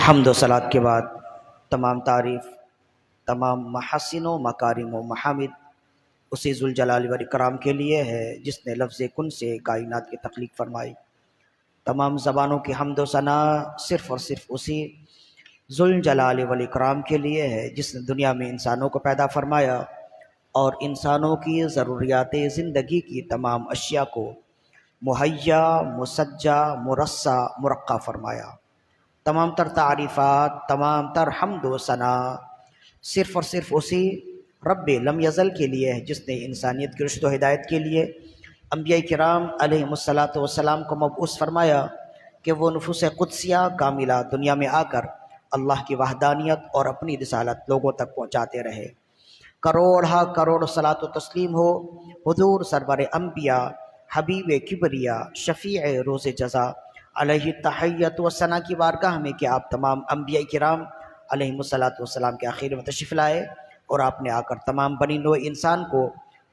حمد و صلات کے بعد تمام تعریف، تمام محاسن و مکارم و محامد اسی ذوالجلال والاکرام کے لیے ہے جس نے لفظ کن سے کائنات کی تخلیق فرمائی۔ تمام زبانوں کی حمد و ثنا صرف اور صرف اسی ذوالجلال والاکرام کے لیے ہے جس نے دنیا میں انسانوں کو پیدا فرمایا اور انسانوں کی ضروریات زندگی کی تمام اشیاء کو مہیا، مسجع، مرصع، مرقع فرمایا۔ تمام تر تعریفات، تمام تر حمد و ثنا صرف اور صرف اسی رب لم یزل کے لیے ہے جس نے انسانیت کی رشد و ہدایت کے لیے انبیاء کرام علیہم الصلاۃ والسلام کو مبعوث فرمایا کہ وہ نفوس قدسیہ کاملہ دنیا میں آ کر اللہ کی وحدانیت اور اپنی رسالت لوگوں تک پہنچاتے رہے۔ کروڑ ہا کروڑ صلاۃ و تسلیم ہو حضور سرور انبیاء، حبیب کبریا، شفیع روز جزا علیہ تحیت و ثنا کی بارگاہ میں کہ آپ تمام انبیاء کرام علیہم الصلاۃ والسلام کے آخر میں تشریف لائے اور آپ نے آ کر تمام بنی نوع انسان کو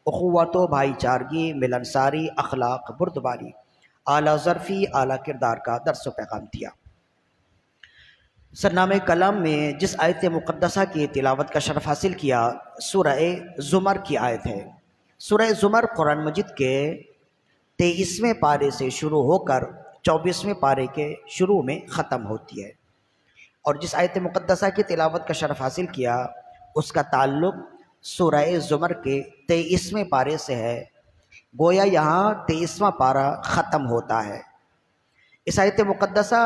اخوت و بھائی چارگی، ملنساری، اخلاق، بردباری، اعلیٰ ظرفی، اعلیٰ کردار کا درس و پیغام دیا۔ سرنامہ کلام میں جس آیت مقدسہ کی تلاوت کا شرف حاصل کیا سورہ زمر کی آیت ہے۔ سورہ زمر قرآن مجید کے 23ویں پارے سے شروع ہو کر 24ویں پارے کے شروع میں ختم ہوتی ہے، اور جس آیت مقدسہ کی تلاوت کا شرف حاصل کیا اس کا تعلق سورہ زمر کے 23ویں پارے سے ہے، گویا یہاں 23واں پارہ ختم ہوتا ہے۔ اس آیت مقدسہ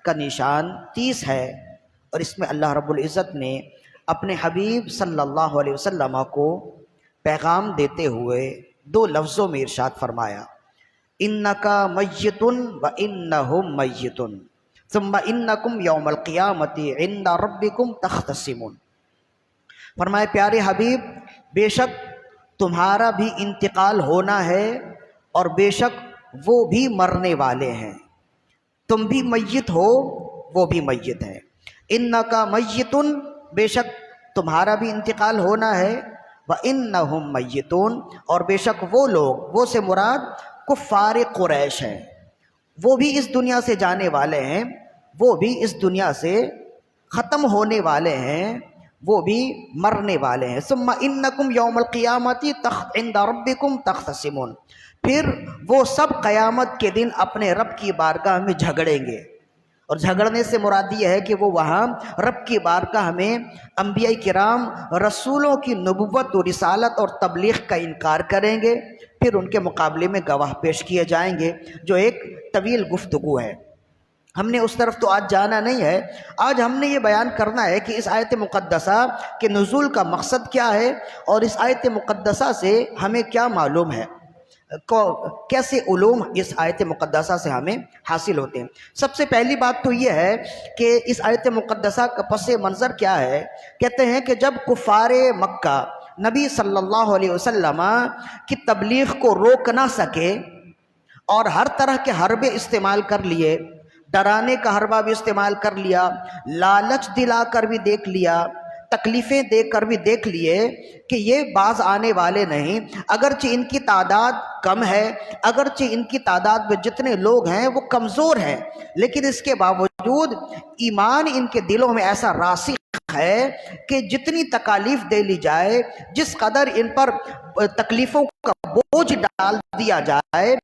کا نشان 30 ہے، اور اس میں اللہ رب العزت نے اپنے حبیب صلی اللہ علیہ وسلم کو پیغام دیتے ہوئے 2 لفظوں میں ارشاد فرمایا، انکا میتن و انہم میتن ثم انکم یوم القیامت عند ربکم تختصمون۔ فرمایا پیارے حبیب، بے شک تمہارا بھی انتقال ہونا ہے اور بے شک وہ بھی مرنے والے ہیں، تم بھی میت ہو وہ بھی میت ہے۔ انکا میتن، بے شک تمہارا بھی انتقال ہونا ہے، وانہم میتون، اور بے شک وہ لوگ، وہ سے مراد کفار قریش ہیں، وہ بھی اس دنیا سے جانے والے ہیں، وہ بھی اس دنیا سے ختم ہونے والے ہیں، وہ بھی مرنے والے ہیں۔ ثم انکم یوم القیامت عند ربکم تختصمون، پھر وہ سب قیامت کے دن اپنے رب کی بارگاہ میں جھگڑیں گے، اور جھگڑنے سے مراد یہ ہے کہ وہ وہاں رب کی بارگاہ میں انبیاء کرام رسولوں کی نبوت و رسالت اور تبلیغ کا انکار کریں گے، پھر ان کے مقابلے میں گواہ پیش کیے جائیں گے، جو ایک طویل گفتگو ہے۔ ہم نے اس طرف تو آج جانا نہیں ہے، آج ہم نے یہ بیان کرنا ہے کہ اس آیت مقدسہ کے نزول کا مقصد کیا ہے، اور اس آیت مقدسہ سے ہمیں کیا معلوم ہے، کیسے علوم اس آیت مقدسہ سے ہمیں حاصل ہوتے ہیں۔ سب سے پہلی بات تو یہ ہے کہ اس آیت مقدسہ کا پس منظر کیا ہے۔ کہتے ہیں کہ جب کفار مکہ نبی صلی اللہ علیہ وسلم کی تبلیغ کو روک نہ سکے اور ہر طرح کے حربے استعمال کر لیے، ڈرانے کا حربہ بھی استعمال کر لیا، لالچ دلا کر بھی دیکھ لیا، تکلیفیں دے کر بھی دیکھ لیے کہ یہ باز آنے والے نہیں، اگرچہ ان کی تعداد کم ہے، اگرچہ ان کی تعداد میں جتنے لوگ ہیں وہ کمزور ہیں، لیکن اس کے باوجود ایمان ان کے دلوں میں ایسا راسخ ہے کہ جتنی تکالیف دے لی جائے، جس قدر ان پر تکلیفوں کا بوجھ ڈال دیا جائے،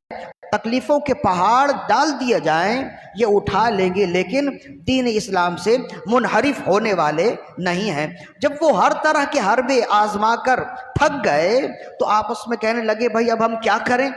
تکلیفوں کے پہاڑ ڈال دیے جائیں، یہ اٹھا لیں گے، لیکن دین اسلام سے منحرف ہونے والے نہیں ہیں۔ جب وہ ہر طرح کے حربے آزما کر تھک گئے تو آپس میں کہنے لگے بھائی اب ہم کیا کریں،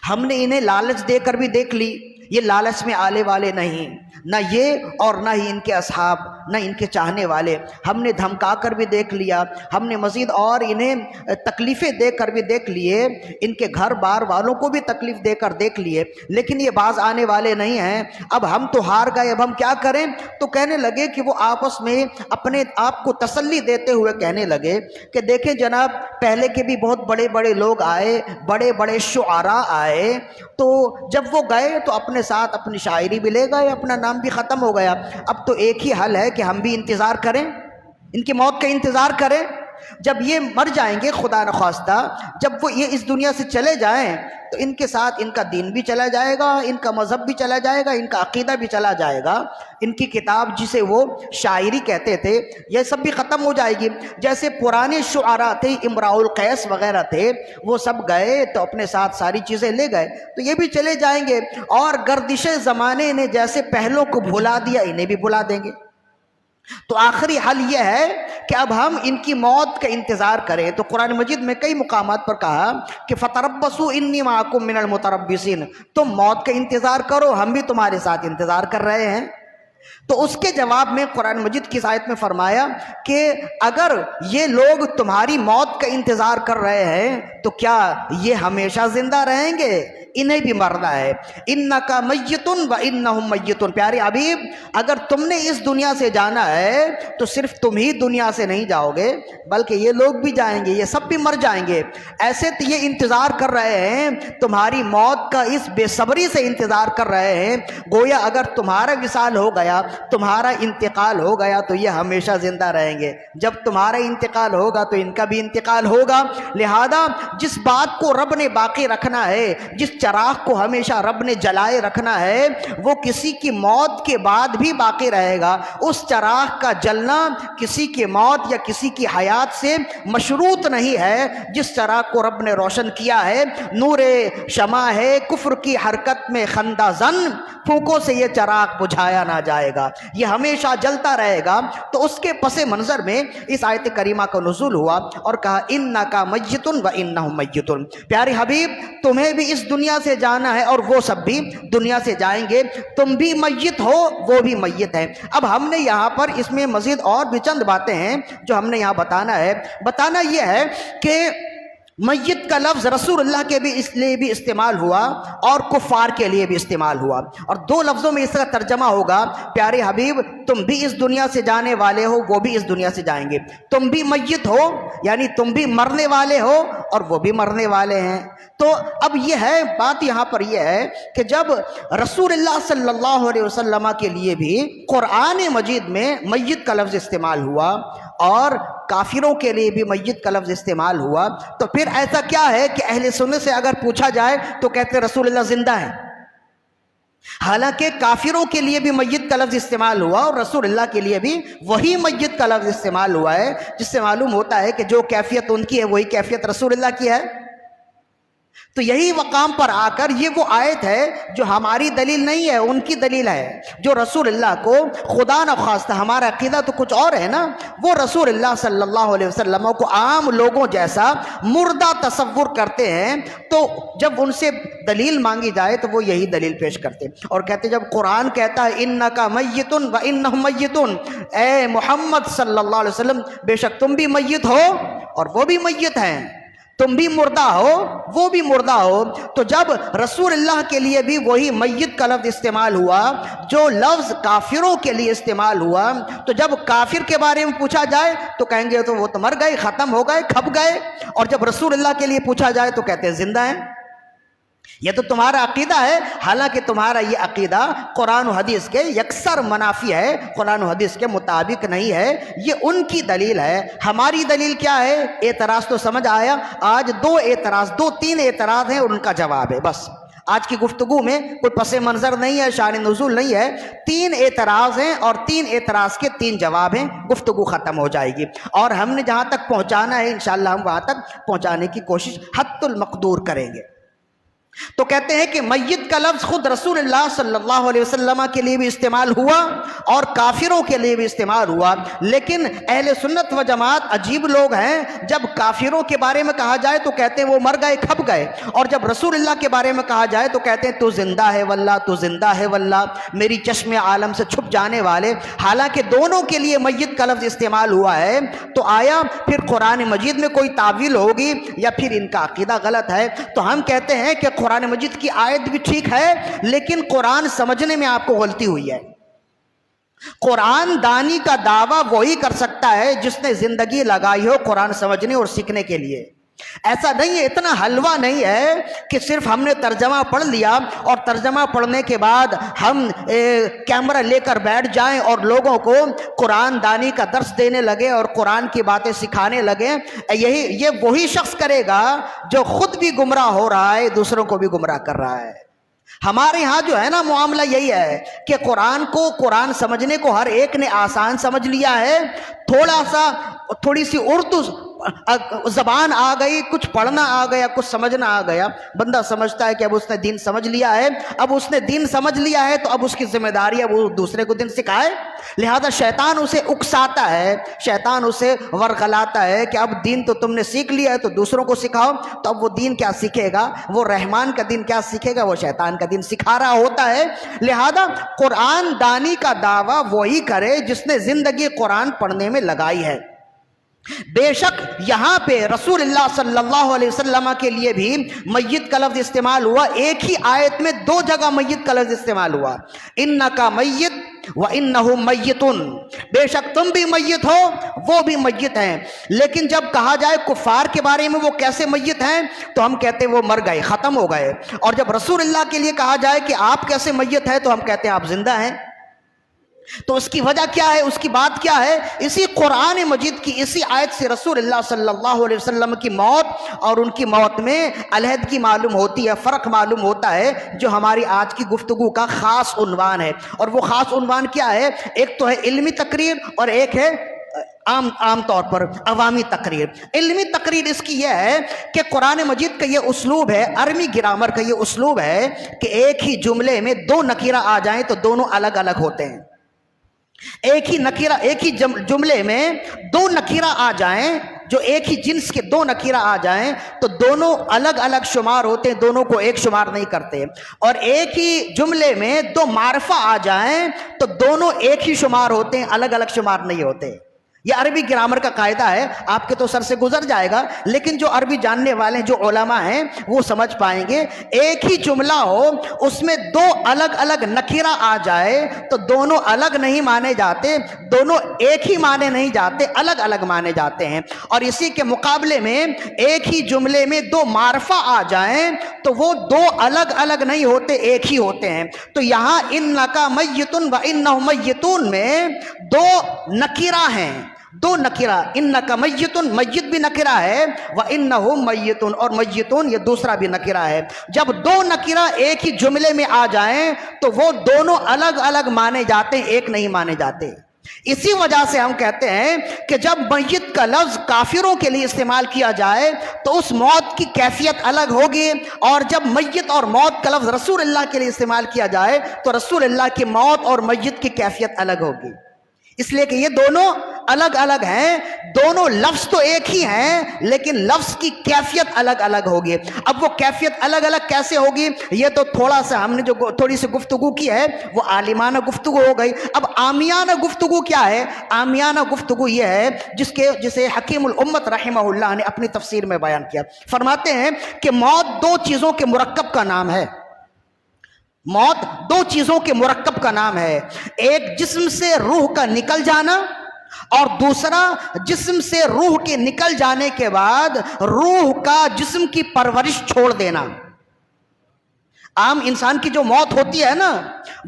ہم نے انہیں لالچ دے کر بھی دیکھ لی، یہ لالچ میں آنے والے نہیں، نہ یہ اور نہ ہی ان کے اصحاب، نہ ان کے چاہنے والے، ہم نے دھمکا کر بھی دیکھ لیا، ہم نے مزید اور انہیں تکلیفیں دے کر بھی دیکھ لیے، ان کے گھر بار والوں کو بھی تکلیف دے کر دیکھ لیے، لیکن یہ باز آنے والے نہیں ہیں، اب ہم تو ہار گئے، اب ہم کیا کریں۔ تو کہنے لگے کہ وہ آپس میں اپنے آپ کو تسلی دیتے ہوئے کہنے لگے کہ دیکھیں جناب، پہلے کے بھی بہت بڑے بڑے لوگ آئے، بڑے بڑے شعراء آئے، تو جب وہ گئے تو اپنے ساتھ اپنی شاعری بھی لے گئے، اپنا نام بھی ختم ہو گیا، اب تو ایک ہی حل ہے کہ ہم بھی انتظار کریں، ان کی موت کا انتظار کریں، جب یہ مر جائیں گے خدا نخواستہ، جب وہ یہ اس دنیا سے چلے جائیں تو ان کے ساتھ ان کا دین بھی چلا جائے گا، ان کا مذہب بھی چلا جائے گا، ان کا عقیدہ بھی چلا جائے گا، ان کی کتاب جسے وہ شاعری کہتے تھے یہ سب بھی ختم ہو جائے گی۔ جیسے پرانے شعراء تھے، امراء القیس وغیرہ تھے، وہ سب گئے تو اپنے ساتھ ساری چیزیں لے گئے، تو یہ بھی چلے جائیں گے، اور گردش زمانے نے جیسے پہلوں کو بھلا دیا انہیں بھی بھلا دیں گے۔ تو آخری حل یہ ہے کہ اب ہم ان کی موت کا انتظار کریں۔ تو قرآن مجید میں کئی مقامات پر کہا کہ فَتَرَبَّصُوا إِنِّي مَعَكُم مِّنَ الْمُتَرَبِّصِينَ، تم موت کا انتظار کرو، ہم بھی تمہارے ساتھ انتظار کر رہے ہیں۔ تو اس کے جواب میں قرآن مجید کی آیت میں فرمایا کہ اگر یہ لوگ تمہاری موت کا انتظار کر رہے ہیں تو کیا یہ ہمیشہ زندہ رہیں گے؟ انہیں بھی مرنا ہے۔ اِنَّكَ مَيِّتٌ وَإِنَّهُمْ مَيِّتٌ، پیارے حبیب اگر تم نے اس دنیا سے جانا ہے تو صرف تم ہی دنیا سے نہیں جاؤ گے بلکہ یہ لوگ بھی جائیں گے، یہ سب بھی مر جائیں گے۔ ایسے تو یہ انتظار کر رہے ہیں تمہاری موت کا، اس بے صبری سے انتظار کر رہے ہیں، گویا اگر تمہارا وصال ہو گیا، تمہارا انتقال ہو گیا تو یہ ہمیشہ زندہ رہیں گے۔ جب تمہارا انتقال ہوگا تو ان کا بھی انتقال ہوگا۔ لہذا جس بات کو رب نے باقی رکھنا ہے، جس چراغ کو ہمیشہ رب نے جلائے رکھنا ہے، وہ کسی کی موت کے بعد بھی باقی رہے گا۔ اس چراغ کا جلنا کسی کی موت یا کسی کی حیات سے مشروط نہیں ہے۔ جس چراغ کو رب نے روشن کیا ہے، نور شمع ہے، کفر کی حرکت میں خندہ زن، پھونکوں سے یہ چراغ بجھایا نہ جائے گا، یہ ہمیشہ جلتا رہے گا۔ تو اس کے پس منظر میں اس آیت کریمہ کا نزول ہوا اور کہا اِنَّكَ مَيِّتٌ وَإِنَّهُمْ مَيِّتٌ، پیارے حبیب تمہیں بھی اس دنیا سے جانا ہے اور وہ سب بھی دنیا سے جائیں گے، تم بھی میت ہو وہ بھی میت ہے۔ اب ہم نے یہاں پر اس میں مزید اور بھی چند باتیں ہیں جو ہم نے یہاں بتانا ہے۔ بتانا یہ ہے کہ میت کا لفظ رسول اللہ کے بھی اس لیے بھی استعمال ہوا اور کفار کے لیے بھی استعمال ہوا، اور دو لفظوں میں اس کا ترجمہ ہوگا پیارے حبیب تم بھی اس دنیا سے جانے والے ہو، وہ بھی اس دنیا سے جائیں گے، تم بھی میت ہو یعنی تم بھی مرنے والے ہو اور وہ بھی مرنے والے ہیں۔ تو اب یہ ہے بات یہاں پر یہ ہے کہ جب رسول اللہ صلی اللہ علیہ وسلم کے لیے بھی قرآن مجید میں میت کا لفظ استعمال ہوا اور کافروں کے لیے بھی میت کا لفظ استعمال ہوا، تو پھر ایسا کیا ہے کہ اہل سنت سے اگر پوچھا جائے تو کہتے رسول اللہ زندہ ہے، حالانکہ کافروں کے لیے بھی میت کا لفظ استعمال ہوا اور رسول اللہ کے لیے بھی وہی میت کا لفظ استعمال ہوا ہے، جس سے معلوم ہوتا ہے کہ جو کیفیت ان کی ہے وہی کیفیت رسول اللہ کی ہے۔ تو یہی مقام پر آ کر یہ وہ آیت ہے جو ہماری دلیل نہیں ہے، ان کی دلیل ہے، جو رسول اللہ کو خدا نخواستہ، ہمارا عقیدہ تو کچھ اور ہے نا، وہ رسول اللہ صلی اللہ علیہ وسلم کو عام لوگوں جیسا مردہ تصور کرتے ہیں، تو جب ان سے دلیل مانگی جائے تو وہ یہی دلیل پیش کرتے اور کہتے جب قرآن کہتا ہے اِنَّكَ مَيِّتٌ وَإِنَّهُمْ مَيِّتٌ، اے محمد صلی اللہ علیہ وسلم بے شک تم بھی میت ہو اور وہ بھی میت ہیں، تم بھی مردہ ہو وہ بھی مردہ ہو۔ تو جب رسول اللہ کے لیے بھی وہی میت کا لفظ استعمال ہوا جو لفظ کافروں کے لیے استعمال ہوا، تو جب کافر کے بارے میں پوچھا جائے تو کہیں گے تو وہ تو مر گئے، ختم ہو گئے، کھپ گئے، اور جب رسول اللہ کے لیے پوچھا جائے تو کہتے ہیں زندہ ہیں۔ یہ تو تمہارا عقیدہ ہے، حالانکہ تمہارا یہ عقیدہ قرآن و حدیث کے یکسر منافی ہے، قرآن و حدیث کے مطابق نہیں ہے، یہ ان کی دلیل ہے۔ ہماری دلیل کیا ہے؟ اعتراض تو سمجھ آیا، آج دو تین اعتراض ہیں اور ان کا جواب ہے، بس آج کی گفتگو میں کوئی پس منظر نہیں ہے، شان نزول نہیں ہے، 3 اعتراض ہیں اور 3 اعتراض کے 3 جواب ہیں، گفتگو ختم ہو جائے گی، اور ہم نے جہاں تک پہنچانا ہے انشاءاللہ ہم وہاں تک پہنچانے کی کوشش حد المقدور کریں گے۔ تو کہتے ہیں کہ میت کا لفظ خود رسول اللہ صلی اللہ علیہ وسلم کے لیے بھی استعمال ہوا اور کافروں کے لیے بھی استعمال ہوا، لیکن اہل سنت و جماعت عجیب لوگ ہیں، جب کافروں کے بارے میں کہا جائے تو کہتے ہیں وہ مر گئے، کھپ گئے، اور جب رسول اللہ کے بارے میں کہا جائے تو کہتے ہیں تو زندہ ہے واللہ، تو زندہ ہے واللہ، میری چشم عالم سے چھپ جانے والے، حالانکہ دونوں کے لیے میت کا لفظ استعمال ہوا ہے۔ تو آیا پھر قرآن مجید میں کوئی تعویل ہوگی یا پھر ان کا عقیدہ غلط ہے؟ تو ہم کہتے ہیں کہ قرآن مجید کی آیت بھی ٹھیک ہے، لیکن قرآن سمجھنے میں آپ کو غلطی ہوئی ہے۔ قرآن دانی کا دعویٰ وہی کر سکتا ہے جس نے زندگی لگائی ہو قرآن سمجھنے اور سیکھنے کے لیے۔ ایسا نہیں ہے، اتنا حلوہ نہیں ہے کہ صرف ہم نے ترجمہ پڑھ لیا اور ترجمہ پڑھنے کے بعد ہم کیمرہ لے کر بیٹھ جائیں اور لوگوں کو قرآن دانی کا درس دینے لگے اور قرآن کی باتیں سکھانے لگے۔ یہ وہی شخص کرے گا جو خود بھی گمراہ ہو رہا ہے، دوسروں کو بھی گمراہ کر رہا ہے۔ ہمارے ہاں جو ہے نا معاملہ یہی ہے کہ قرآن سمجھنے کو ہر ایک نے آسان سمجھ لیا ہے، تھوڑی سی اردو زبان آ گئی، کچھ پڑھنا آ گیا، کچھ سمجھنا آ گیا، بندہ سمجھتا ہے کہ اب اس نے دین سمجھ لیا ہے۔ اب اس نے دین سمجھ لیا ہے تو اب اس کی ذمہ داری ہے وہ دوسرے کو دین سکھائے۔ لہذا شیطان اسے اکساتا ہے، شیطان اسے ورغلاتا ہے کہ اب دین تو تم نے سیکھ لیا ہے تو دوسروں کو سکھاؤ۔ تو اب وہ دین کیا سیکھے گا؟ وہ رحمان کا دین کیا سیکھے گا؟ وہ شیطان کا دین سکھا رہا ہوتا ہے۔ لہذا قرآن دانی کا دعویٰ وہی کرے جس نے زندگی قرآن پڑھنے میں لگائی ہے۔ بے شک یہاں پہ رسول اللہ صلی اللہ علیہ وسلم کے لیے بھی میت کا لفظ استعمال ہوا، ایک ہی آیت میں دو جگہ میت کا لفظ استعمال ہوا، انکا میت وانہم میتون، بے شک تم بھی میت ہو وہ بھی میت ہیں۔ لیکن جب کہا جائے کفار کے بارے میں وہ کیسے میت ہیں تو ہم کہتے ہیں وہ مر گئے، ختم ہو گئے، اور جب رسول اللہ کے لیے کہا جائے کہ آپ کیسے میت ہیں تو ہم کہتے ہیں آپ زندہ ہیں۔ تو اس کی وجہ کیا ہے؟ اس کی بات کیا ہے؟ اسی قرآن مجید کی اسی آیت سے رسول اللہ صلی اللہ علیہ وسلم کی موت اور ان کی موت میں علیحدگی معلوم ہوتی ہے، فرق معلوم ہوتا ہے، جو ہماری آج کی گفتگو کا خاص عنوان ہے۔ اور وہ خاص عنوان کیا ہے؟ ایک تو ہے علمی تقریر اور ایک ہے عام طور پر عوامی تقریر۔ علمی تقریر اس کی یہ ہے کہ قرآن مجید کا یہ اسلوب ہے، عربی گرامر کا یہ اسلوب ہے کہ ایک ہی جملے میں دو نکیرہ آ جائیں تو دونوں الگ الگ ہوتے ہیں۔ ایک ہی جملے میں دو نکیرہ آ جائیں، جو ایک ہی جنس کے دو نکیرہ آ جائیں تو دونوں الگ الگ شمار ہوتے ہیں، دونوں کو ایک شمار نہیں کرتے۔ اور ایک ہی جملے میں دو معرفہ آ جائیں تو دونوں ایک ہی شمار ہوتے ہیں، الگ الگ شمار نہیں ہوتے۔ یہ عربی گرامر کا قاعدہ ہے، آپ کے تو سر سے گزر جائے گا، لیکن جو عربی جاننے والے جو علماء ہیں وہ سمجھ پائیں گے۔ ایک ہی جملہ ہو، اس میں دو الگ الگ نکیرہ آ جائے تو دونوں الگ نہیں مانے جاتے، دونوں ایک ہی مانے نہیں جاتے، الگ الگ مانے جاتے ہیں۔ اور اسی کے مقابلے میں ایک ہی جملے میں دو معرفہ آ جائیں تو وہ دو الگ الگ نہیں ہوتے، ایک ہی ہوتے ہیں۔ تو یہاں انکا میتن وانہم میتون میں دو نکیرہ ہیں، دو نکرہ، انکا میتن، میت بھی نکرہ ہے، وانہم میتون، اور میتون یہ دوسرا بھی نکرہ ہے۔ جب دو نکرہ ایک ہی جملے میں آ جائیں تو وہ دونوں الگ الگ مانے جاتے ہیں، ایک نہیں مانے جاتے۔ اسی وجہ سے ہم کہتے ہیں کہ جب میت کا لفظ کافروں کے لیے استعمال کیا جائے تو اس موت کی کیفیت الگ ہوگی، اور جب میت اور موت کا لفظ رسول اللہ کے لیے استعمال کیا جائے تو رسول اللہ کی موت اور میت کی کیفیت الگ ہوگی، اس لیے کہ یہ دونوں الگ الگ ہیں۔ دونوں لفظ تو ایک ہی ہیں لیکن لفظ کی کیفیت الگ الگ ہوگی۔ اب وہ کیفیت الگ الگ کیسے ہوگی؟ یہ تو تھوڑا سا ہم نے جو تھوڑی سی گفتگو کی ہے وہ عالمانہ گفتگو ہو گئی۔ اب عامیانہ گفتگو کیا ہے؟ عامیانہ گفتگو یہ ہے جسے حکیم الامت رحمہ اللہ نے اپنی تفسیر میں بیان کیا۔ فرماتے ہیں کہ موت دو چیزوں کے مرکب کا نام ہے، موت دو چیزوں کے مرکب کا نام ہے، ایک جسم سے روح کا نکل جانا اور دوسرا جسم سے روح کے نکل جانے کے بعد روح کا جسم کی پرورش چھوڑ دینا۔ عام انسان کی جو موت ہوتی ہے نا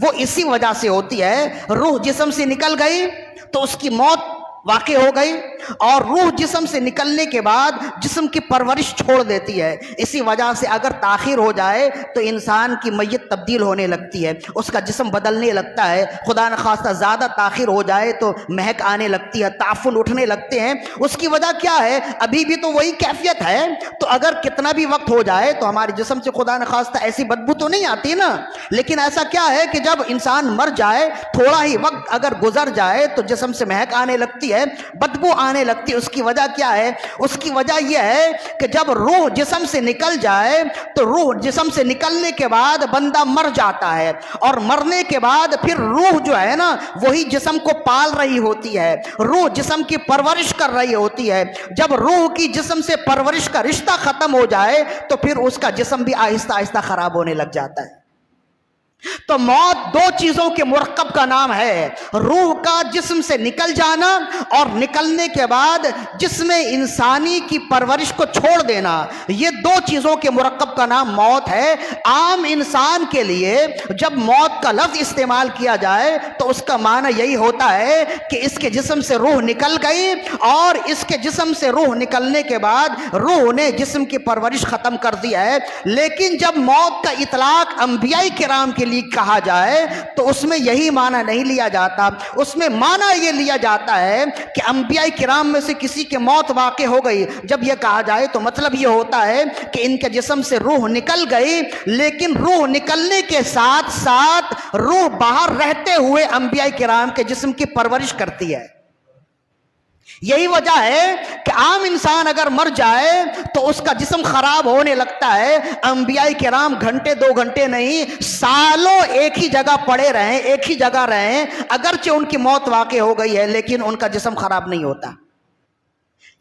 وہ اسی وجہ سے ہوتی ہے، روح جسم سے نکل گئی تو اس کی موت واقع ہو گئی، اور روح جسم سے نکلنے کے بعد جسم کی پرورش چھوڑ دیتی ہے۔ اسی وجہ سے اگر تاخیر ہو جائے تو انسان کی میت تبدیل ہونے لگتی ہے، اس کا جسم بدلنے لگتا ہے، خدا نخواستہ زیادہ تاخیر ہو جائے تو مہک آنے لگتی ہے، تعفن اٹھنے لگتے ہیں۔ اس کی وجہ کیا ہے؟ ابھی بھی تو وہی کیفیت ہے، تو اگر کتنا بھی وقت ہو جائے تو ہمارے جسم سے خدا نخواستہ ایسی بدبو تو نہیں آتی نا۔ لیکن ایسا کیا ہے کہ جب انسان مر جائے تھوڑا ہی وقت اگر گزر جائے تو جسم سے مہک آنے لگتی ہے، بدبو آنے لگتی ہے۔ اس کی وجہ کیا ہے؟ اس کی وجہ یہ ہے کہ جب روح جسم سے نکل جائے تو روح جسم سے نکلنے کے بعد بندہ مر جاتا ہے، اور مرنے کے بعد پھر روح جو ہے نا وہی جسم کو پال رہی ہوتی ہے، روح جسم کی پرورش کر رہی ہوتی ہے۔ جب روح کی جسم سے پرورش کا رشتہ ختم ہو جائے تو پھر اس کا جسم بھی آہستہ آہستہ خراب ہونے لگ جاتا ہے۔ تو موت دو چیزوں کے مرکب کا نام ہے، روح کا جسم سے نکل جانا اور نکلنے کے بعد جسم انسانی کی پرورش کو چھوڑ دینا، یہ دو چیزوں کے مرکب کا نام موت ہے۔ عام انسان کے لیے جب موت کا لفظ استعمال کیا جائے تو اس کا معنی یہی ہوتا ہے کہ اس کے جسم سے روح نکل گئی، اور اس کے جسم سے روح نکلنے کے بعد روح نے جسم کی پرورش ختم کر دی ہے۔ لیکن جب موت کا اطلاق انبیاء کرام کے لیے کہا جائے تو اس میں یہی معنی نہیں لیا جاتا، اس میں معنی یہ لیا جاتا ہے کہ انبیاء کرام میں سے کسی کے موت واقع ہو گئی۔ جب یہ کہا جائے تو مطلب یہ ہوتا ہے کہ ان کے جسم سے روح نکل گئی، لیکن روح نکلنے کے ساتھ ساتھ روح باہر رہتے ہوئے انبیاء کرام کے جسم کی پرورش کرتی ہے۔ یہی وجہ ہے کہ عام انسان اگر مر جائے تو اس کا جسم خراب ہونے لگتا ہے، انبیاء کرام گھنٹے دو گھنٹے نہیں سالوں ایک ہی جگہ پڑے رہیں، ایک ہی جگہ رہیں، اگرچہ ان کی موت واقع ہو گئی ہے لیکن ان کا جسم خراب نہیں ہوتا۔